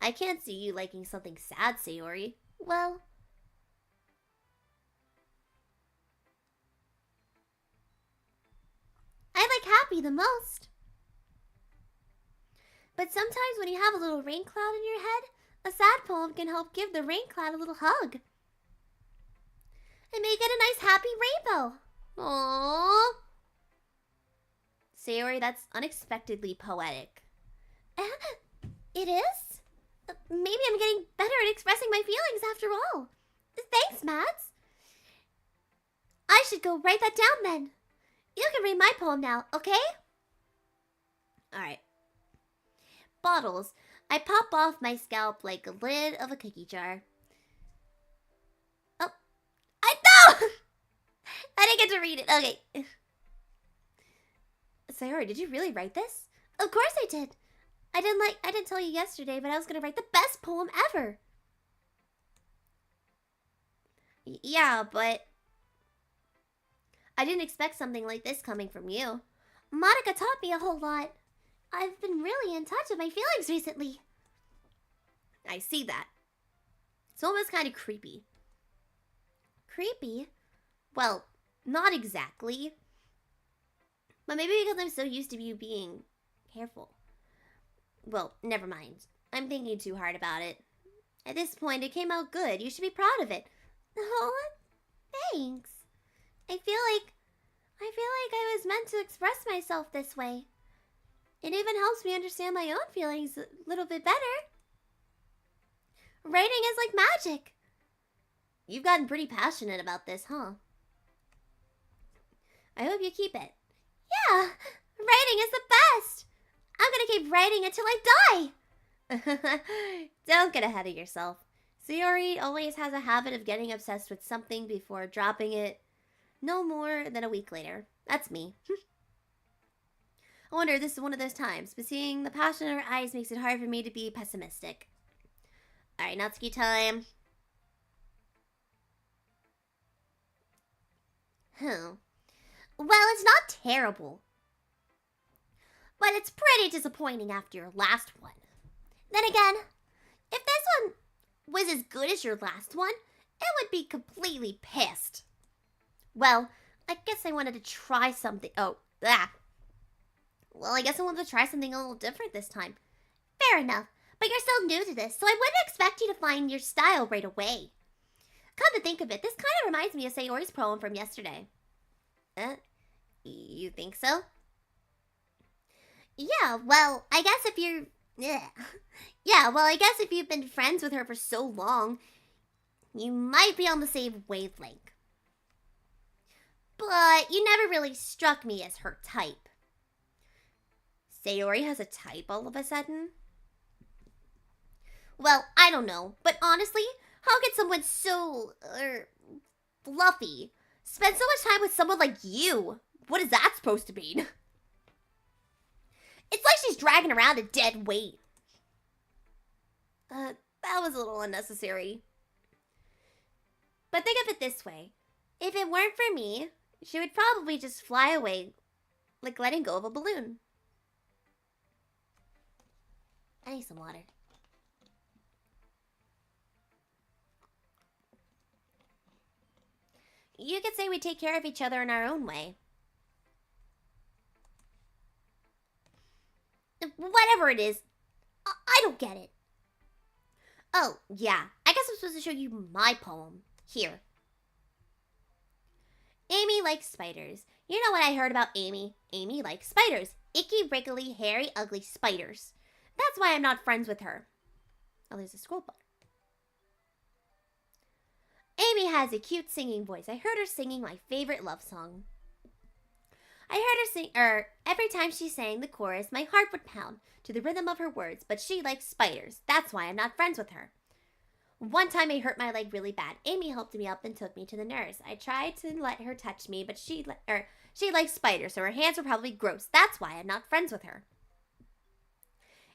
I can't see you liking something sad, Sayori. Well, I like happy the most. But sometimes when you have a little rain cloud in your head, a sad poem can help give the rain cloud a little hug. And make it a nice happy rainbow. Aww. Sayori, that's unexpectedly poetic. It is? Maybe I'm getting better at expressing my feelings after all. Thanks, Mads. I should go write that down then. You can read my poem now, okay? Alright. Bottles. I pop off my scalp like a lid of a cookie jar. Oh. I know! I didn't get to read it. Okay. Sayori, did you really write this? Of course I did. I didn't tell you yesterday, but I was gonna write the best poem ever. Yeah, but I didn't expect something like this coming from you. Monica taught me a whole lot. I've been really in touch with my feelings recently. I see that. It's almost kind of creepy. Creepy? Well, not exactly. But maybe because I'm so used to you being careful. Well, never mind. I'm thinking too hard about it. At this point, it came out good. You should be proud of it. Oh, thanks. I feel like I was meant to express myself this way. It even helps me understand my own feelings a little bit better. Writing is like magic. You've gotten pretty passionate about this, huh? I hope you keep it. Yeah, writing is the best. I'm gonna keep writing until I die. Don't get ahead of yourself. Sayori always has a habit of getting obsessed with something before dropping it no more than a week later. That's me. I wonder if this is one of those times, but seeing the passion in her eyes makes it hard for me to be pessimistic. Alright, Natsuki time. Well, it's not terrible. But it's pretty disappointing after your last one. Then again, if this one was as good as your last one, it would be completely pissed. Well, I guess I wanted to try something. Well, I guess I wanted to try something a little different this time. Fair enough, but you're still new to this, so I wouldn't expect you to find your style right away. Come to think of it, this kind of reminds me of Sayori's poem from yesterday. You think so? Yeah, well, I guess if you're... Yeah, well, I guess if you've been friends with her for so long, you might be on the same wavelength. But you never really struck me as her type. Sayori has a type all of a sudden? Well, I don't know, but honestly, how could someone so... fluffy spend so much time with someone like you? What is that supposed to mean? It's like she's dragging around a dead weight. That was a little unnecessary. But think of it this way. If it weren't for me, she would probably just fly away like letting go of a balloon. I need some water. You could say we take care of each other in our own way. Whatever it is, I don't get it. Oh, yeah. I guess I'm supposed to show you my poem. Here. Amy likes spiders. You know what I heard about Amy? Amy likes spiders. Icky, wriggly, hairy, ugly spiders. That's why I'm not friends with her. Oh, there's a scroll bar. Amy has a cute singing voice. I heard her singing my favorite love song. I heard her sing, every time she sang the chorus, my heart would pound to the rhythm of her words, but she likes spiders. That's why I'm not friends with her. One time I hurt my leg really bad. Amy helped me up and took me to the nurse. I tried to let her touch me, but she likes spiders, so her hands were probably gross. That's why I'm not friends with her.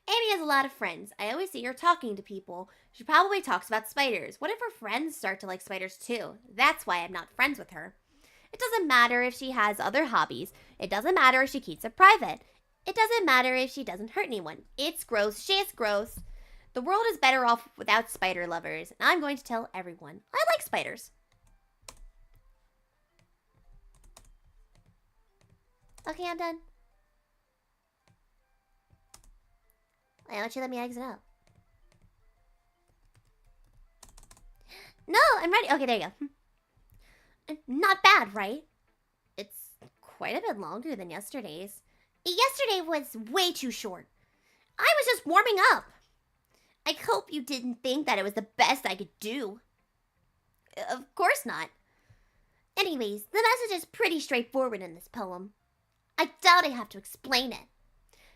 Amy has a lot of friends. I always see her talking to people. She probably talks about spiders. What if her friends start to like spiders too? That's why I'm not friends with her. It doesn't matter if she has other hobbies. It doesn't matter if she keeps it private. It doesn't matter if she doesn't hurt anyone. It's gross. She's gross. The world is better off without spider lovers, and I'm going to tell everyone. I like spiders. Okay, I'm done. Why don't you let me exit out? No, I'm ready. Okay, there you go. Not bad, right? It's quite a bit longer than yesterday's. Yesterday was way too short. I was just warming up. I hope you didn't think that it was the best I could do. Of course not. Anyways, the message is pretty straightforward in this poem. I doubt I have to explain it.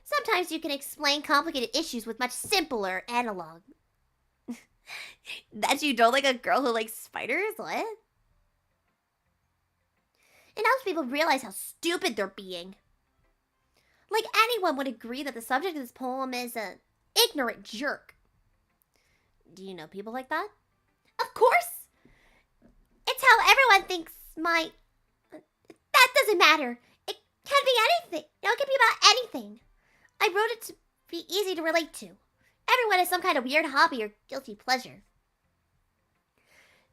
Sometimes you can explain complicated issues with much simpler analog. That you don't like a girl who likes spiders? What? It helps people realize how stupid they're being. Like anyone would agree that the subject of this poem is an ignorant jerk. Do you know people like that? Of course! It's how everyone thinks my... That doesn't matter. It can be anything. It can be about anything. I wrote it to be easy to relate to. Everyone has some kind of weird hobby or guilty pleasure.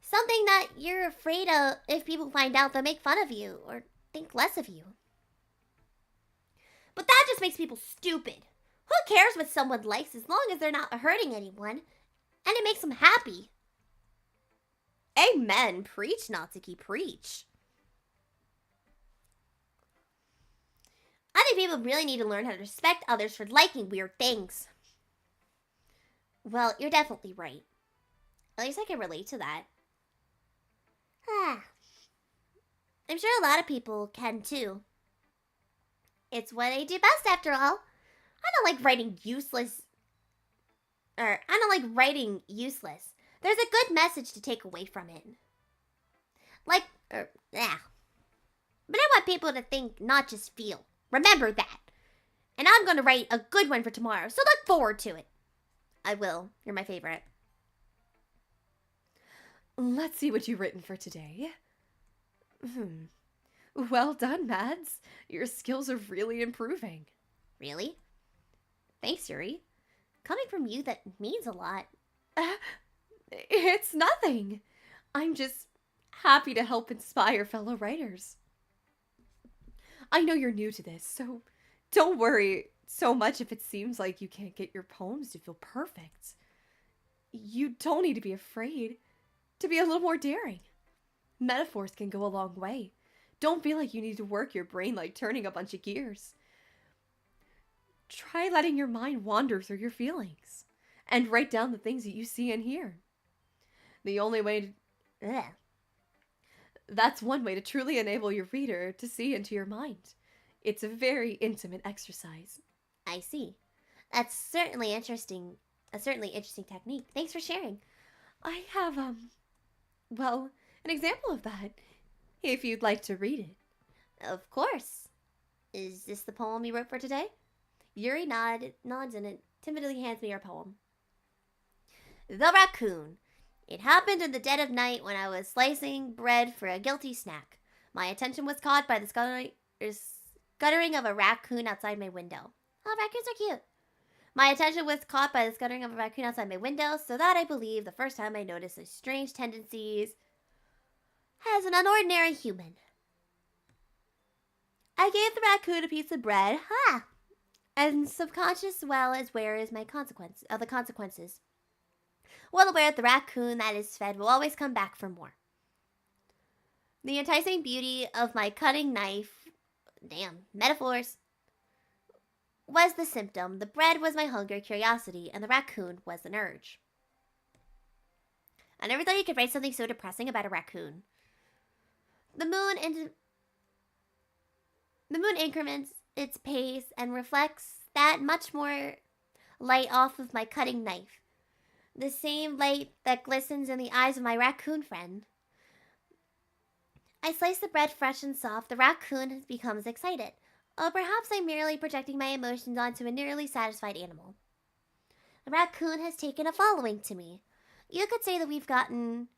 Something that you're afraid of if people find out they'll make fun of you or think less of you. But that just makes people stupid. Who cares what someone likes as long as they're not hurting anyone and it makes them happy? Amen. Preach, Natsuki, preach. I think people really need to learn how to respect others for liking weird things. Well, you're definitely right. At least I can relate to that. I'm sure a lot of people can too. It's what I do best after all. I don't like writing useless. There's a good message to take away from it. But I want people to think, not just feel. Remember that. And I'm going to write a good one for tomorrow, so look forward to it. I will. You're my favorite. Let's see what you've written for today. Well done, Mads. Your skills are really improving. Really? Thanks, Yuri. Coming from you, that means a lot. It's nothing. I'm just happy to help inspire fellow writers. I know you're new to this, so don't worry so much if it seems like you can't get your poems to feel perfect. You don't need to be afraid to be a little more daring. Metaphors can go a long way. Don't feel like you need to work your brain like turning a bunch of gears. Try letting your mind wander through your feelings and write down the things that you see and hear. The only way to... That's one way to truly enable your reader to see into your mind. It's a very intimate exercise. I see. That's certainly interesting. A certainly interesting technique. Thanks for sharing. I have, well, an example of that, if you'd like to read it. Of course. Is this the poem you wrote for today? Yuri nods and timidly hands me her poem. The Raccoon. It happened in the dead of night when I was slicing bread for a guilty snack. My attention was caught by the scuttering of a raccoon outside my window. Oh, raccoons are cute. My attention was caught by the scuttering of a raccoon outside my window, so that I believe the first time I noticed his strange tendencies as an unordinary human. I gave the raccoon a piece of bread, and subconscious well as aware is my the consequences. Well aware that the raccoon that is fed will always come back for more. The enticing beauty of my cutting knife, metaphors, was the symptom. The bread was my hunger, curiosity, and the raccoon was an urge. I never thought you could write something so depressing about a raccoon. The moon increments its pace and reflects that much more light off of my cutting knife. The same light that glistens in the eyes of my raccoon friend. I slice the bread fresh and soft. The raccoon becomes excited. Or perhaps I'm merely projecting my emotions onto a nearly satisfied animal. The raccoon has taken a following to me. You could say that we've gotten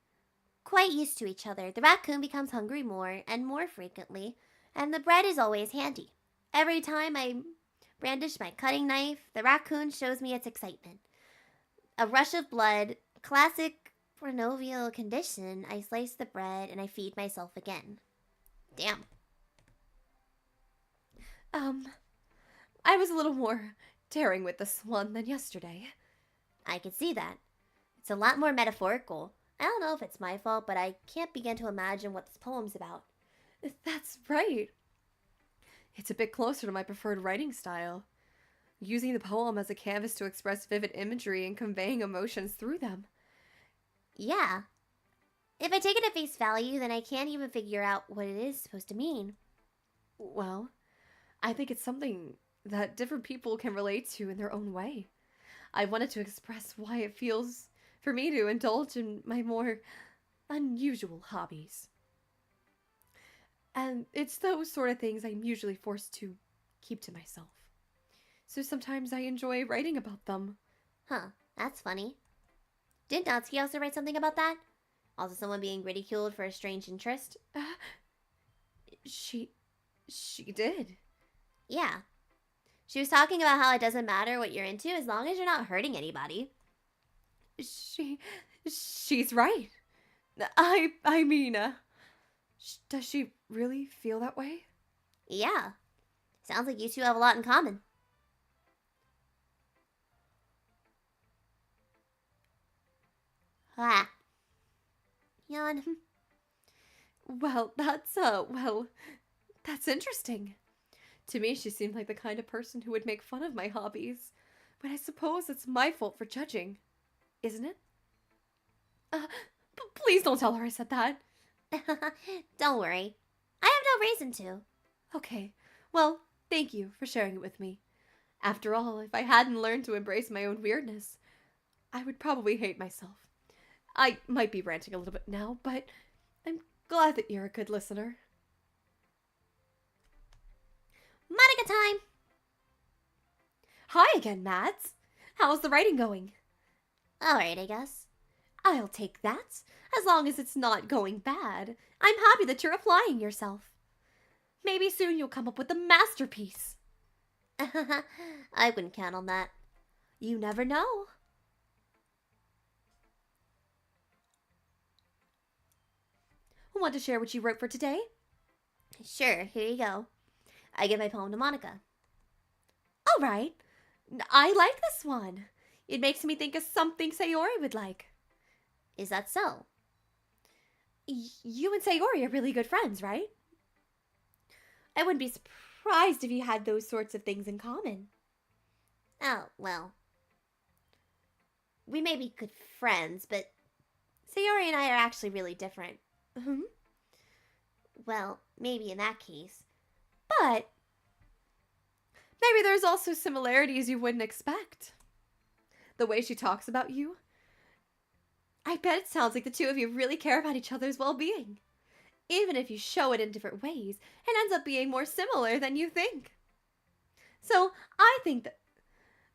quite used to each other. The raccoon becomes hungry more and more frequently, and the bread is always handy. Every time I brandish my cutting knife, the raccoon shows me its excitement. A rush of blood, classic pronovial condition. I slice the bread and I feed myself again. Damn. I was a little more daring with this one than yesterday. I can see that. It's a lot more metaphorical. I don't know if it's my fault, but I can't begin to imagine what this poem's about. That's right. It's a bit closer to my preferred writing style. Using the poem as a canvas to express vivid imagery and conveying emotions through them. Yeah. If I take it at face value, then I can't even figure out what it is supposed to mean. Well, I think it's something that different people can relate to in their own way. I wanted to express why it feels for me to indulge in my more unusual hobbies. And it's those sort of things I'm usually forced to keep to myself. So sometimes I enjoy writing about them. Huh, that's funny. Didn't Ddlc also write something about that? Also someone being ridiculed for a strange interest? She did. Yeah. She was talking about how it doesn't matter what you're into as long as you're not hurting anybody. She's right. I mean, does she really feel that way? Yeah. Sounds like you two have a lot in common. Ah. Yawn. Well, that's interesting. To me, she seemed like the kind of person who would make fun of my hobbies. But I suppose it's my fault for judging, isn't it? Please don't tell her I said that. Don't worry. I have no reason to. Okay, well, thank you for sharing it with me. After all, if I hadn't learned to embrace my own weirdness, I would probably hate myself. I might be ranting a little bit now, but I'm glad that you're a good listener. Monica time! Hi again, Mads. How's the writing going? Alright, I guess. I'll take that, as long as it's not going bad. I'm happy that you're applying yourself. Maybe soon you'll come up with a masterpiece. I wouldn't count on that. You never know. Want to share what you wrote for today? Sure, here you go. I give my poem to Monica. All right. I like this one. It makes me think of something Sayori would like. Is that so? You and Sayori are really good friends, right? I wouldn't be surprised if you had those sorts of things in common. Oh, well. We may be good friends, but Sayori and I are actually really different. Hmm? Well, maybe in that case. But maybe there's also similarities you wouldn't expect. The way she talks about you. I bet it sounds like the two of you really care about each other's well-being. Even if you show it in different ways, it ends up being more similar than you think. So I think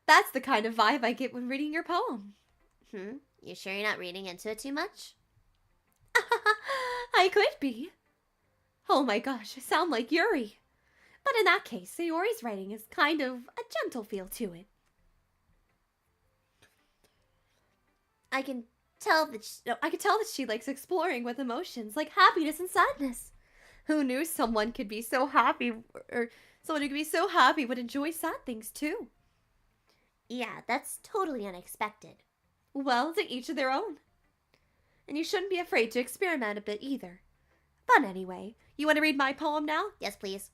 that's the kind of vibe I get when reading your poem. You sure you're not reading into it too much? I could be. Oh my gosh, I sound like Yuri. But in that case, Sayori's writing is kind of a gentle feel to it. I can tell that I could tell that she likes exploring with emotions like happiness and sadness. Who knew someone could be so happy, or someone who could be so happy would enjoy sad things too? Yeah, that's totally unexpected. Well, to each of their own. And you shouldn't be afraid to experiment a bit either. But anyway, you want to read my poem now? Yes, please.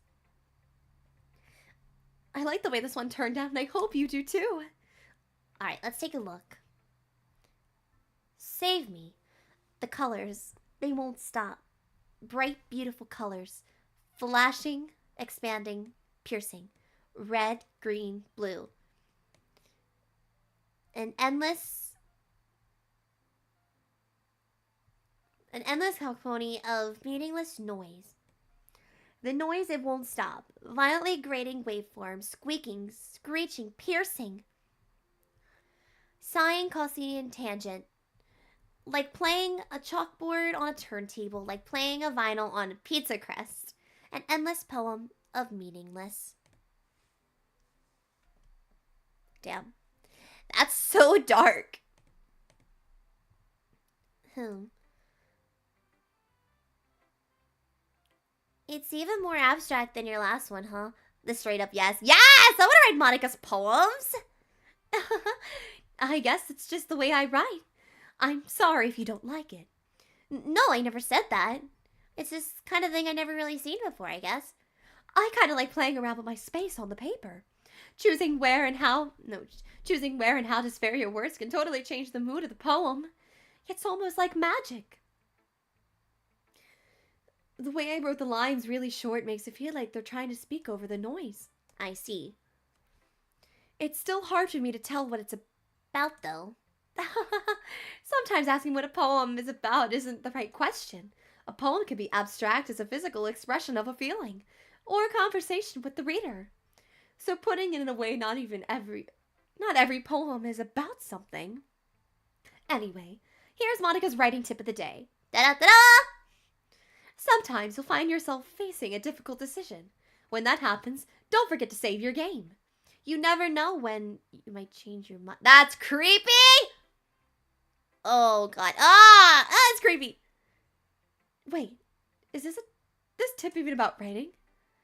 I like the way this one turned out, and I hope you do too. Alright, let's take a look. Save me. The colors, they won't stop. Bright, beautiful colors. Flashing, expanding, piercing. Red, green, blue. An endless cacophony of meaningless noise. The noise, it won't stop. Violently grating waveforms, squeaking, screeching, piercing. Sighing, causing tangent. Like playing a chalkboard on a turntable, like playing a vinyl on a pizza crust. An endless poem of meaningless. Damn. That's so dark. It's even more abstract than your last one, huh? The straight up yes. Yes! I want to write Monica's poems. I guess it's just the way I write. I'm sorry if you don't like it. No, I never said that. It's this kind of thing I never really seen before, I guess. I kind of like playing around with my space on the paper. Choosing where and how to spare your words can totally change the mood of the poem. It's almost like magic. The way I wrote the lines really short makes it feel like they're trying to speak over the noise. I see. It's still hard for me to tell what it's About, though. Sometimes asking what a poem is about isn't the right question. A poem can be abstract as a physical expression of a feeling, or a conversation with the reader. So putting it in a way not every poem is about something. Anyway, here's Monica's writing tip of the day. Da-da-da-da! Sometimes you'll find yourself facing a difficult decision. When that happens, don't forget to save your game. You never know when you might change your mind. That's creepy! Oh, God. That's creepy. Wait, is this tip even about writing?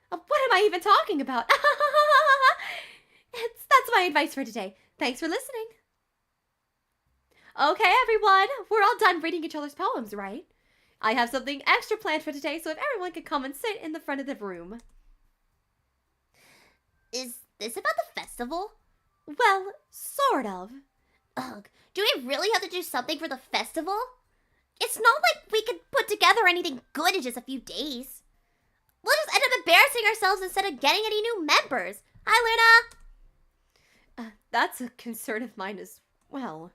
What am I even talking about? That's my advice for today. Thanks for listening. Okay, everyone, we're all done reading each other's poems, right? I have something extra planned for today, so if everyone could come and sit in the front of the room. Is this about the festival? Well, sort of. Ugh. Do we really have to do something for the festival? It's not like we could put together anything good in just a few days. We'll just end up embarrassing ourselves instead of getting any new members. Hi, Luna! That's a concern of mine as well.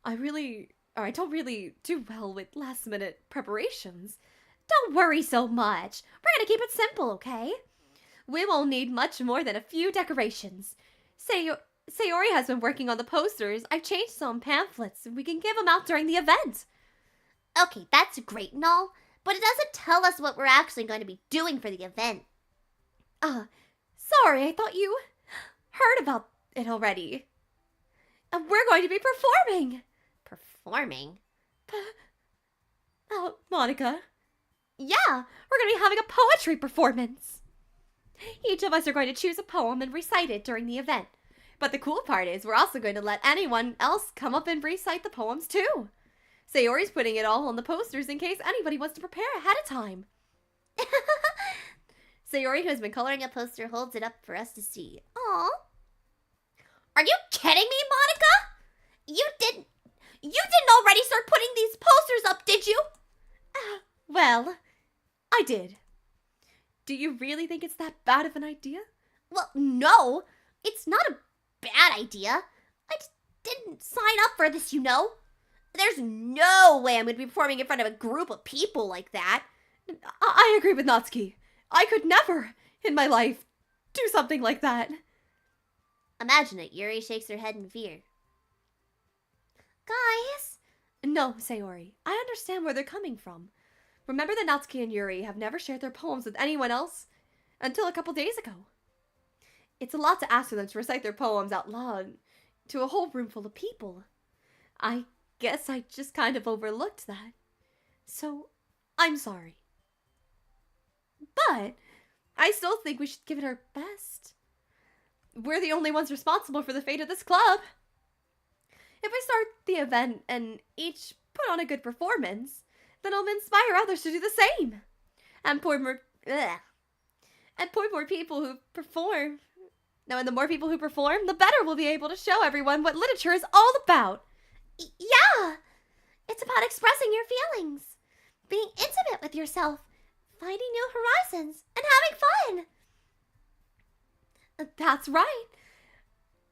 I don't really do well with last-minute preparations. Don't worry so much. We're gonna keep it simple, okay? We won't need much more than a few decorations. Sayori has been working on the posters. I've changed some pamphlets, and we can give them out during the event. Okay, that's great and all, but it doesn't tell us what we're actually going to be doing for the event. Sorry, I thought you heard about it already. We're going to be performing. Performing? Monica. Yeah, we're going to be having a poetry performance. Each of us are going to choose a poem and recite it during the event. But the cool part is we're also going to let anyone else come up and recite the poems too. Sayori's putting it all on the posters in case anybody wants to prepare ahead of time. Sayori, who has been coloring a poster, holds it up for us to see. Aw. Are you kidding me, Monica? You didn't already start putting these posters up, did you? Well, I did. Do you really think it's that bad of an idea? Well, no. It's not a bad idea. I just didn't sign up for this, you know. There's no way I'm going to be performing in front of a group of people like that. I agree with Natsuki. I could never, in my life, do something like that. Imagine it. Yuri shakes her head in fear. Guys? No, Sayori. I understand where they're coming from. Remember that Natsuki and Yuri have never shared their poems with anyone else until a couple days ago. It's a lot to ask for them to recite their poems out loud to a whole room full of people. I guess I just kind of overlooked that. So, I'm sorry. But I still think we should give it our best. We're the only ones responsible for the fate of this club. If we start the event and each put on a good performance, then it'll inspire others to do the same. And point more people who perform. Now, and the more people who perform, the better we'll be able to show everyone what literature is all about. Yeah! It's about expressing your feelings, being intimate with yourself, finding new horizons, and having fun. That's right.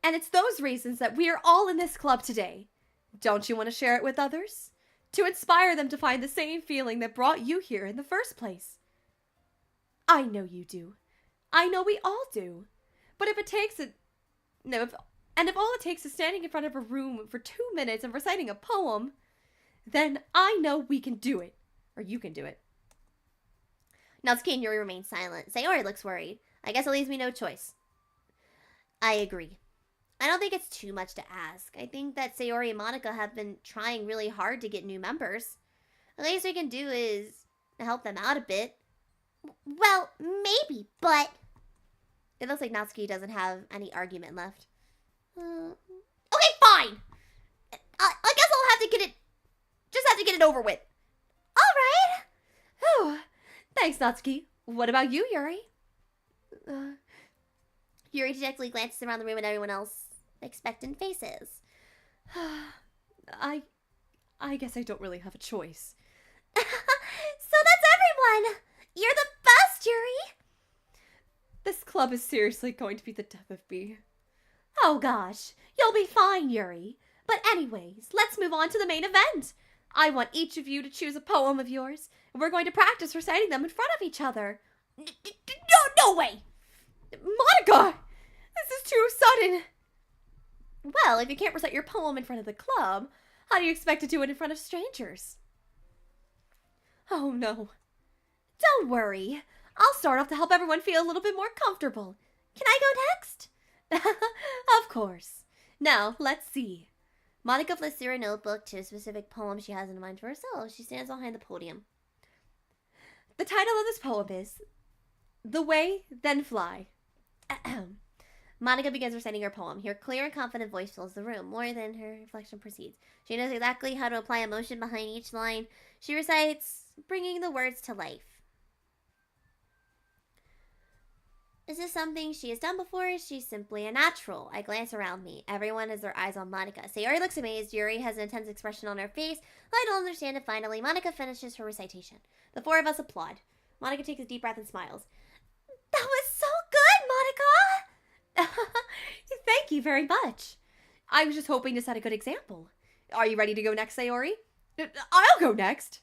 And it's those reasons that we are all in this club today. Don't you want to share it with others? To inspire them to find the same feeling that brought you here in the first place. I know you do. I know we all do. But if all it takes is standing in front of a room for 2 minutes and reciting a poem, then I know we can do it. Or you can do it. Natsuki and Yuri remain silent. Sayori looks worried. I guess it leaves me no choice. I agree. I don't think it's too much to ask. I think that Sayori and Monica have been trying really hard to get new members. The least we can do is help them out a bit. Well, maybe, but... It looks like Natsuki doesn't have any argument left. Okay, fine. I guess I'll have to get it. Just have to get it over with. All right. Oh, thanks, Natsuki. What about you, Yuri? Yuri dejectedly glances around the room at everyone else, expectant faces. I guess I don't really have a choice. So that's everyone. You're the best, Yuri. This club is seriously going to be the death of me. Oh gosh, you'll be fine, Yuri. But anyways, let's move on to the main event. I want each of you to choose a poem of yours, and we're going to practice reciting them in front of each other. No way. Monica! This is too sudden. Well, if you can't recite your poem in front of the club, how do you expect to do it in front of strangers? Oh no. Don't worry. I'll start off to help everyone feel a little bit more comfortable. Can I go next? Of course. Now, let's see. Monica flips through her notebook to a specific poem she has in mind for herself. She stands behind the podium. The title of this poem is The Way, Then Fly. Monica begins reciting her poem. Her clear and confident voice fills the room. More than her reflection proceeds. She knows exactly how to apply emotion behind each line. She recites, bringing the words to life. Is this something she has done before? Is she simply a natural? I glance around me. Everyone has their eyes on Monica. Sayori looks amazed. Yuri has an intense expression on her face. I don't understand it. Finally, Monica finishes her recitation. The four of us applaud. Monica takes a deep breath and smiles. That was so good, Monica! Thank you very much. I was just hoping to set a good example. Are you ready to go next, Sayori? I'll go next.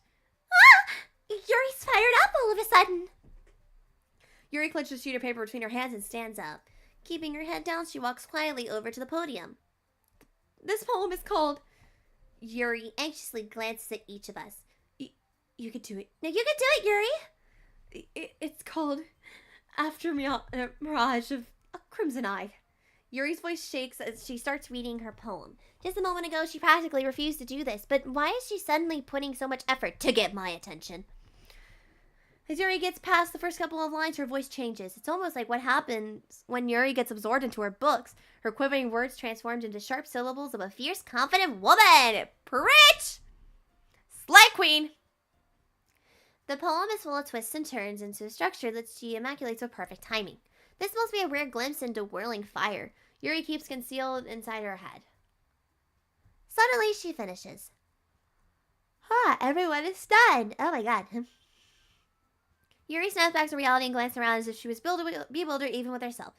Yuri's fired up all of a sudden. Yuri clenches a sheet of paper between her hands and Stands up. Keeping her head down, she walks quietly over to the podium. This poem is called... Yuri anxiously glances at each of us. You could do it. No, you can do it, Yuri. It's called After a Mirage of a Crimson Eye. Yuri's voice shakes as she starts reading her poem. Just a moment ago, she practically refused to do this, but why is she suddenly putting so much effort to get my attention? As Yuri gets past the first couple of lines, her voice changes. It's almost like what happens when Yuri gets absorbed into her books. Her quivering words transformed into sharp syllables of a fierce, confident woman. Preach! Slay Queen! The poem is full of twists and turns into a structure that she immaculates with perfect timing. This must be a rare glimpse into whirling fire. Yuri keeps concealed inside her head. Suddenly, she finishes. Everyone is stunned. Oh my god. Yuri snaps back to reality and glances around as if she was bewildered even with herself.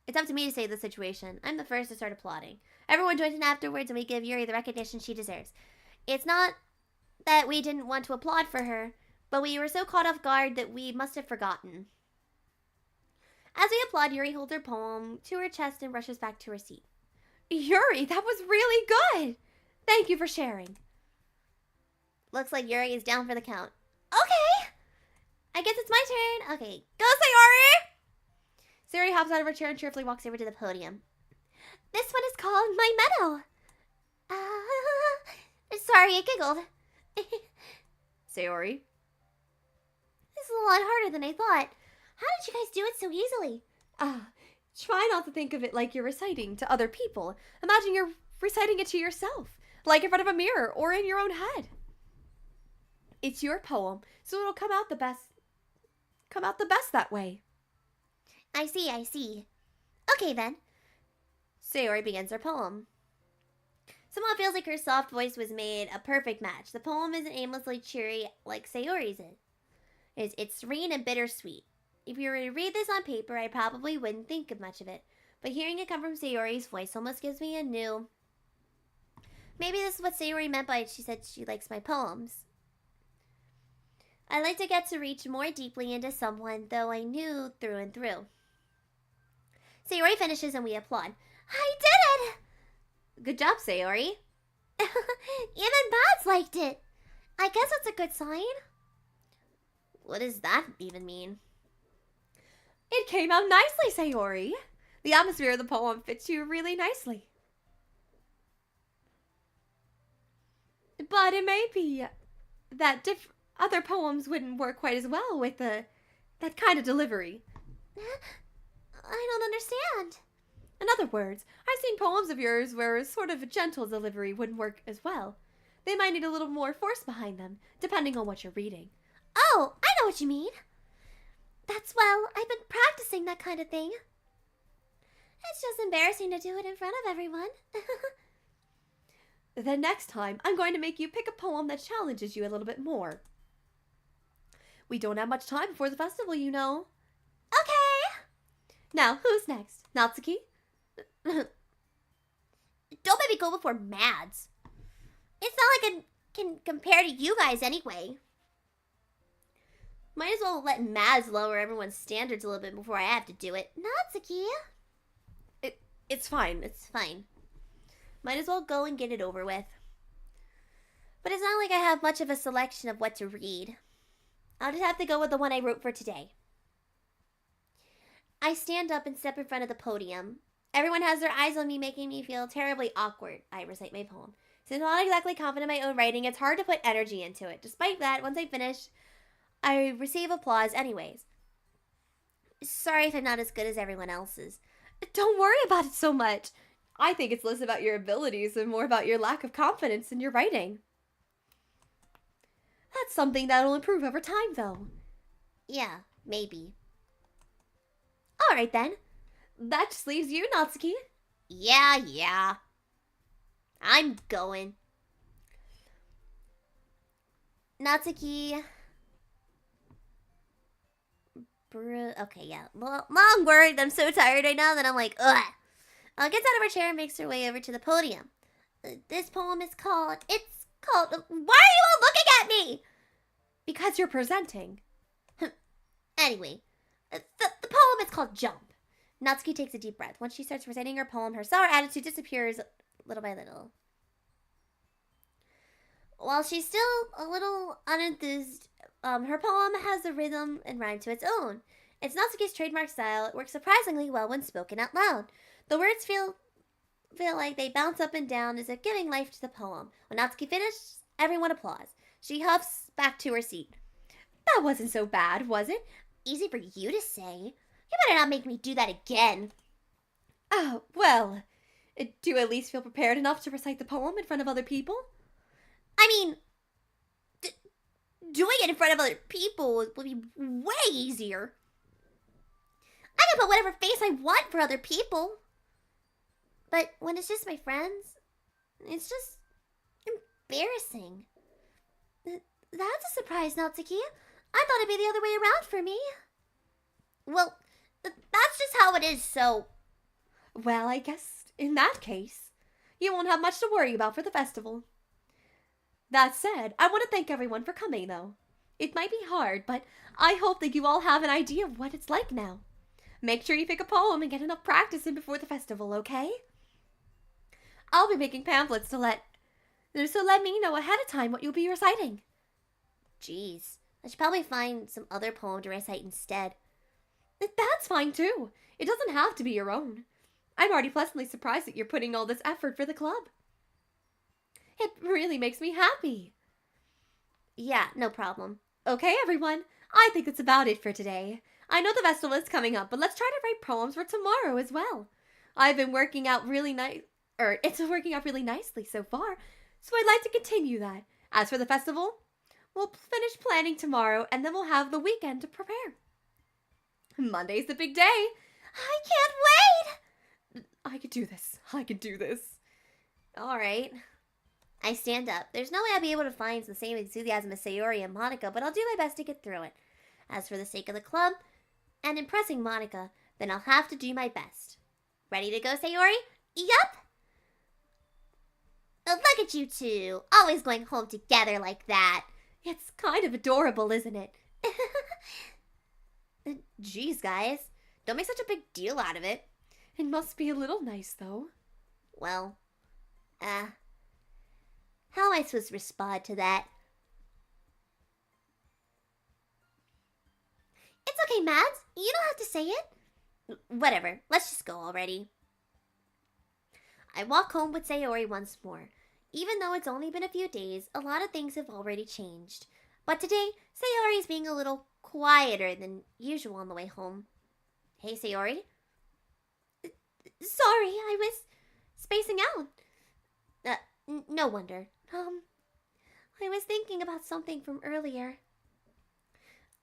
It's up to me to save the situation. I'm the first to start applauding. Everyone joins in afterwards and we give Yuri the recognition she deserves. It's not that we didn't want to applaud for her, but we were so caught off guard that we must have forgotten. As we applaud, Yuri holds her poem to her chest and rushes back to her seat. Yuri, that was really good. Thank you for sharing. Looks like Yuri is down for the count. Okay. I guess it's my turn. Okay. Go, Sayori! Sayori hops out of her chair and cheerfully walks over to the podium. This one is called My Medal. Sorry, I giggled. Sayori? This is a lot harder than I thought. How did you guys do it so easily? Try not to think of it like you're reciting to other people. Imagine you're reciting it to yourself, like in front of a mirror or in your own head. It's your poem, so it'll come out the best that way. I see. Okay, then. Sayori begins her poem. Somehow it feels like her soft voice was made a perfect match. The poem isn't aimlessly cheery like Sayori's is. It's serene and bittersweet. If you were to read this on paper, I probably wouldn't think of much of it. But hearing it come from Sayori's voice almost gives me a new... Maybe this is what Sayori meant by it. She said she likes my poems. I like to get to reach more deeply into someone, though I knew through and through. Sayori finishes and we applaud. I did it! Good job, Sayori. Even Babs liked it. I guess that's a good sign. What does that even mean? It came out nicely, Sayori. The atmosphere of the poem fits you really nicely. But it may be that other poems wouldn't work quite as well with that kind of delivery. I don't understand. In other words, I've seen poems of yours where sort of a gentle delivery wouldn't work as well. They might need a little more force behind them, depending on what you're reading. Oh, I know what you mean. Well, I've been practicing that kind of thing. It's just embarrassing to do it in front of everyone. Then next time, I'm going to make you pick a poem that challenges you a little bit more. We don't have much time before the festival, you know. Okay. Now, who's next? Natsuki? Don't make me go before Mads. It's not like I can compare to you guys anyway. Might as well let Mads lower everyone's standards a little bit before I have to do it. Natsuki. It's fine. It's fine. Might as well go and get it over with. But it's not like I have much of a selection of what to read. I'll just have to go with the one I wrote for today. I stand up and step in front of the podium. Everyone has their eyes on me, making me feel terribly awkward. I recite my poem. Since I'm not exactly confident in my own writing, it's hard to put energy into it. Despite that, once I finish, I receive applause anyways. Sorry if I'm not as good as everyone else's. Don't worry about it so much. I think it's less about your abilities and more about your lack of confidence in your writing. That's something that'll improve over time, though. Yeah, maybe. Alright then. That just leaves you, Natsuki. Yeah. I'm going. Natsuki. Okay, yeah. Long word. I'm so tired right now that I'm like, ugh. Gets out of her chair and makes her way over to the podium. This poem is called... Why are you all looking at me? Because you're presenting. Anyway, the poem is called Jump. Natsuki takes a deep breath. Once she starts reciting her poem, her sour attitude disappears little by little. While she's still a little unenthused, her poem has a rhythm and rhyme to its own. It's Natsuki's trademark style. It works surprisingly well when spoken out loud. The words feel like they bounce up and down as if giving life to the poem. When Natsuki finishes, everyone applauds. She huffs back to her seat. That wasn't so bad, was it? Easy for you to say. You better not make me do that again. Oh, well, do you at least feel prepared enough to recite the poem in front of other people? I mean, doing it in front of other people would be way easier. I can put whatever face I want for other people. But when it's just my friends, it's just embarrassing. That's a surprise, Natsuki. I thought it'd be the other way around for me. Well, that's just how it is, so... Well, I guess in that case, you won't have much to worry about for the festival. That said, I want to thank everyone for coming, though. It might be hard, but I hope that you all have an idea of what it's like now. Make sure you pick a poem and get enough practice in before the festival, okay? I'll be making pamphlets so let me know ahead of time what you'll be reciting. Jeez, I should probably find some other poem to recite instead. That's fine, too. It doesn't have to be your own. I'm already pleasantly surprised that you're putting all this effort for the club. It really makes me happy. Yeah, no problem. Okay, everyone. I think that's about it for today. I know the festival is coming up, but let's try to write poems for tomorrow as well. I've been working out really it's working out really nicely so far, so I'd like to continue that. As for the festival, we'll finish planning tomorrow, and then we'll have the weekend to prepare. Monday's the big day. I can't wait! I could do this. All right. I stand up. There's no way I'll be able to find the same enthusiasm as Sayori and Monica, but I'll do my best to get through it. As for the sake of the club and impressing Monica, then I'll have to do my best. Ready to go, Sayori? Yup! Oh, look at you two, always going home together like that. It's kind of adorable, isn't it? Jeez, guys. Don't make such a big deal out of it. It must be a little nice, though. Well, how am I supposed to respond to that? It's okay, Mads. You don't have to say it. Whatever. Let's just go already. I walk home with Sayori once more. Even though it's only been a few days, a lot of things have already changed. But today, Sayori is being a little quieter than usual on the way home. Hey, Sayori? Sorry, I was spacing out. No wonder. I was thinking about something from earlier.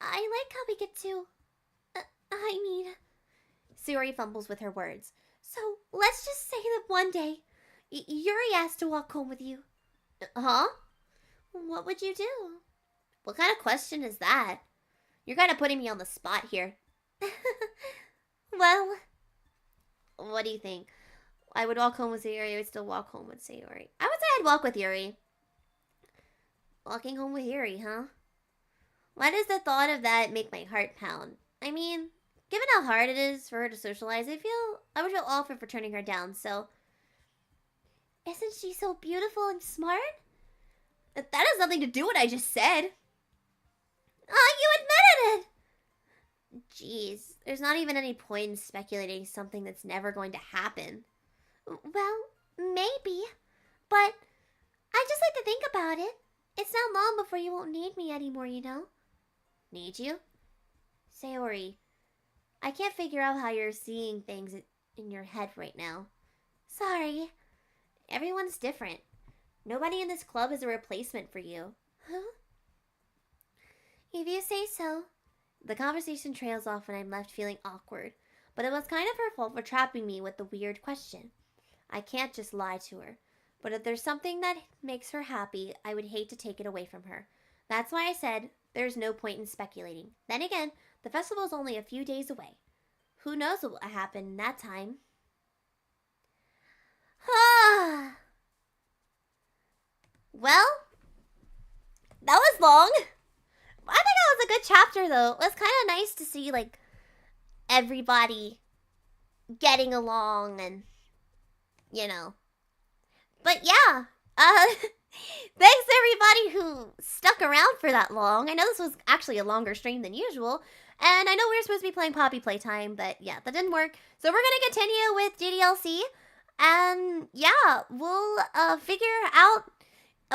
I like how we get to. I mean. Sayori fumbles with her words. So let's just say that one day, Yuri asked to walk home with you. Huh? What would you do? What kind of question is that? You're kind of putting me on the spot here. Well, what do you think? I would walk home with Sayori. I would still walk home with Sayori. I would say I'd walk with Yuri. Walking home with Yuri, huh? Why does the thought of that make my heart pound? I mean, given how hard it is for her to socialize, I would feel awful for turning her down, so. Isn't she so beautiful and smart? That has nothing to do with what I just said. You admitted it! Jeez, there's not even any point in speculating something that's never going to happen. Well, maybe. But I just like to think about it. It's not long before you won't need me anymore, you know? Need you? Sayori, I can't figure out how you're seeing things in your head right now. Sorry. Everyone's different. Nobody in this club is a replacement for you. Huh? If you say so. The conversation trails off and I'm left feeling awkward. But it was kind of her fault for trapping me with the weird question. I can't just lie to her. But if there's something that makes her happy, I would hate to take it away from her. That's why I said there's no point in speculating. Then again, the festival's only a few days away. Who knows what will happen in that time? Well, that was long. I think that was a good chapter, though. It was kind of nice to see, like, everybody getting along and, you know. But yeah, thanks to everybody who stuck around for that long. I know this was actually a longer stream than usual. And I know we were supposed to be playing Poppy Playtime, but yeah, that didn't work. So we're going to continue with Ddlc. And yeah, we'll figure out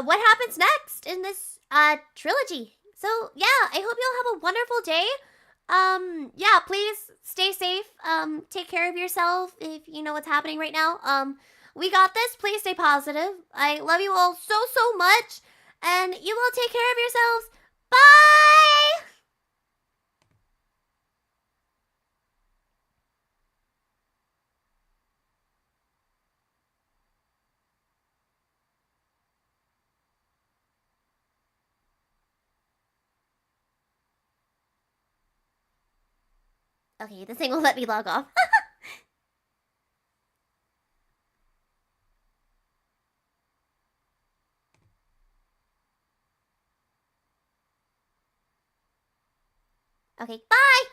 what happens next in this trilogy. So yeah, I hope you'll have a wonderful day. Yeah, please stay safe. Take care of yourself if you know what's happening right now. We got this. Please stay positive. I love you all so, so much. And you will take care of yourselves. Bye! Okay, this thing will let me log off. Okay, bye!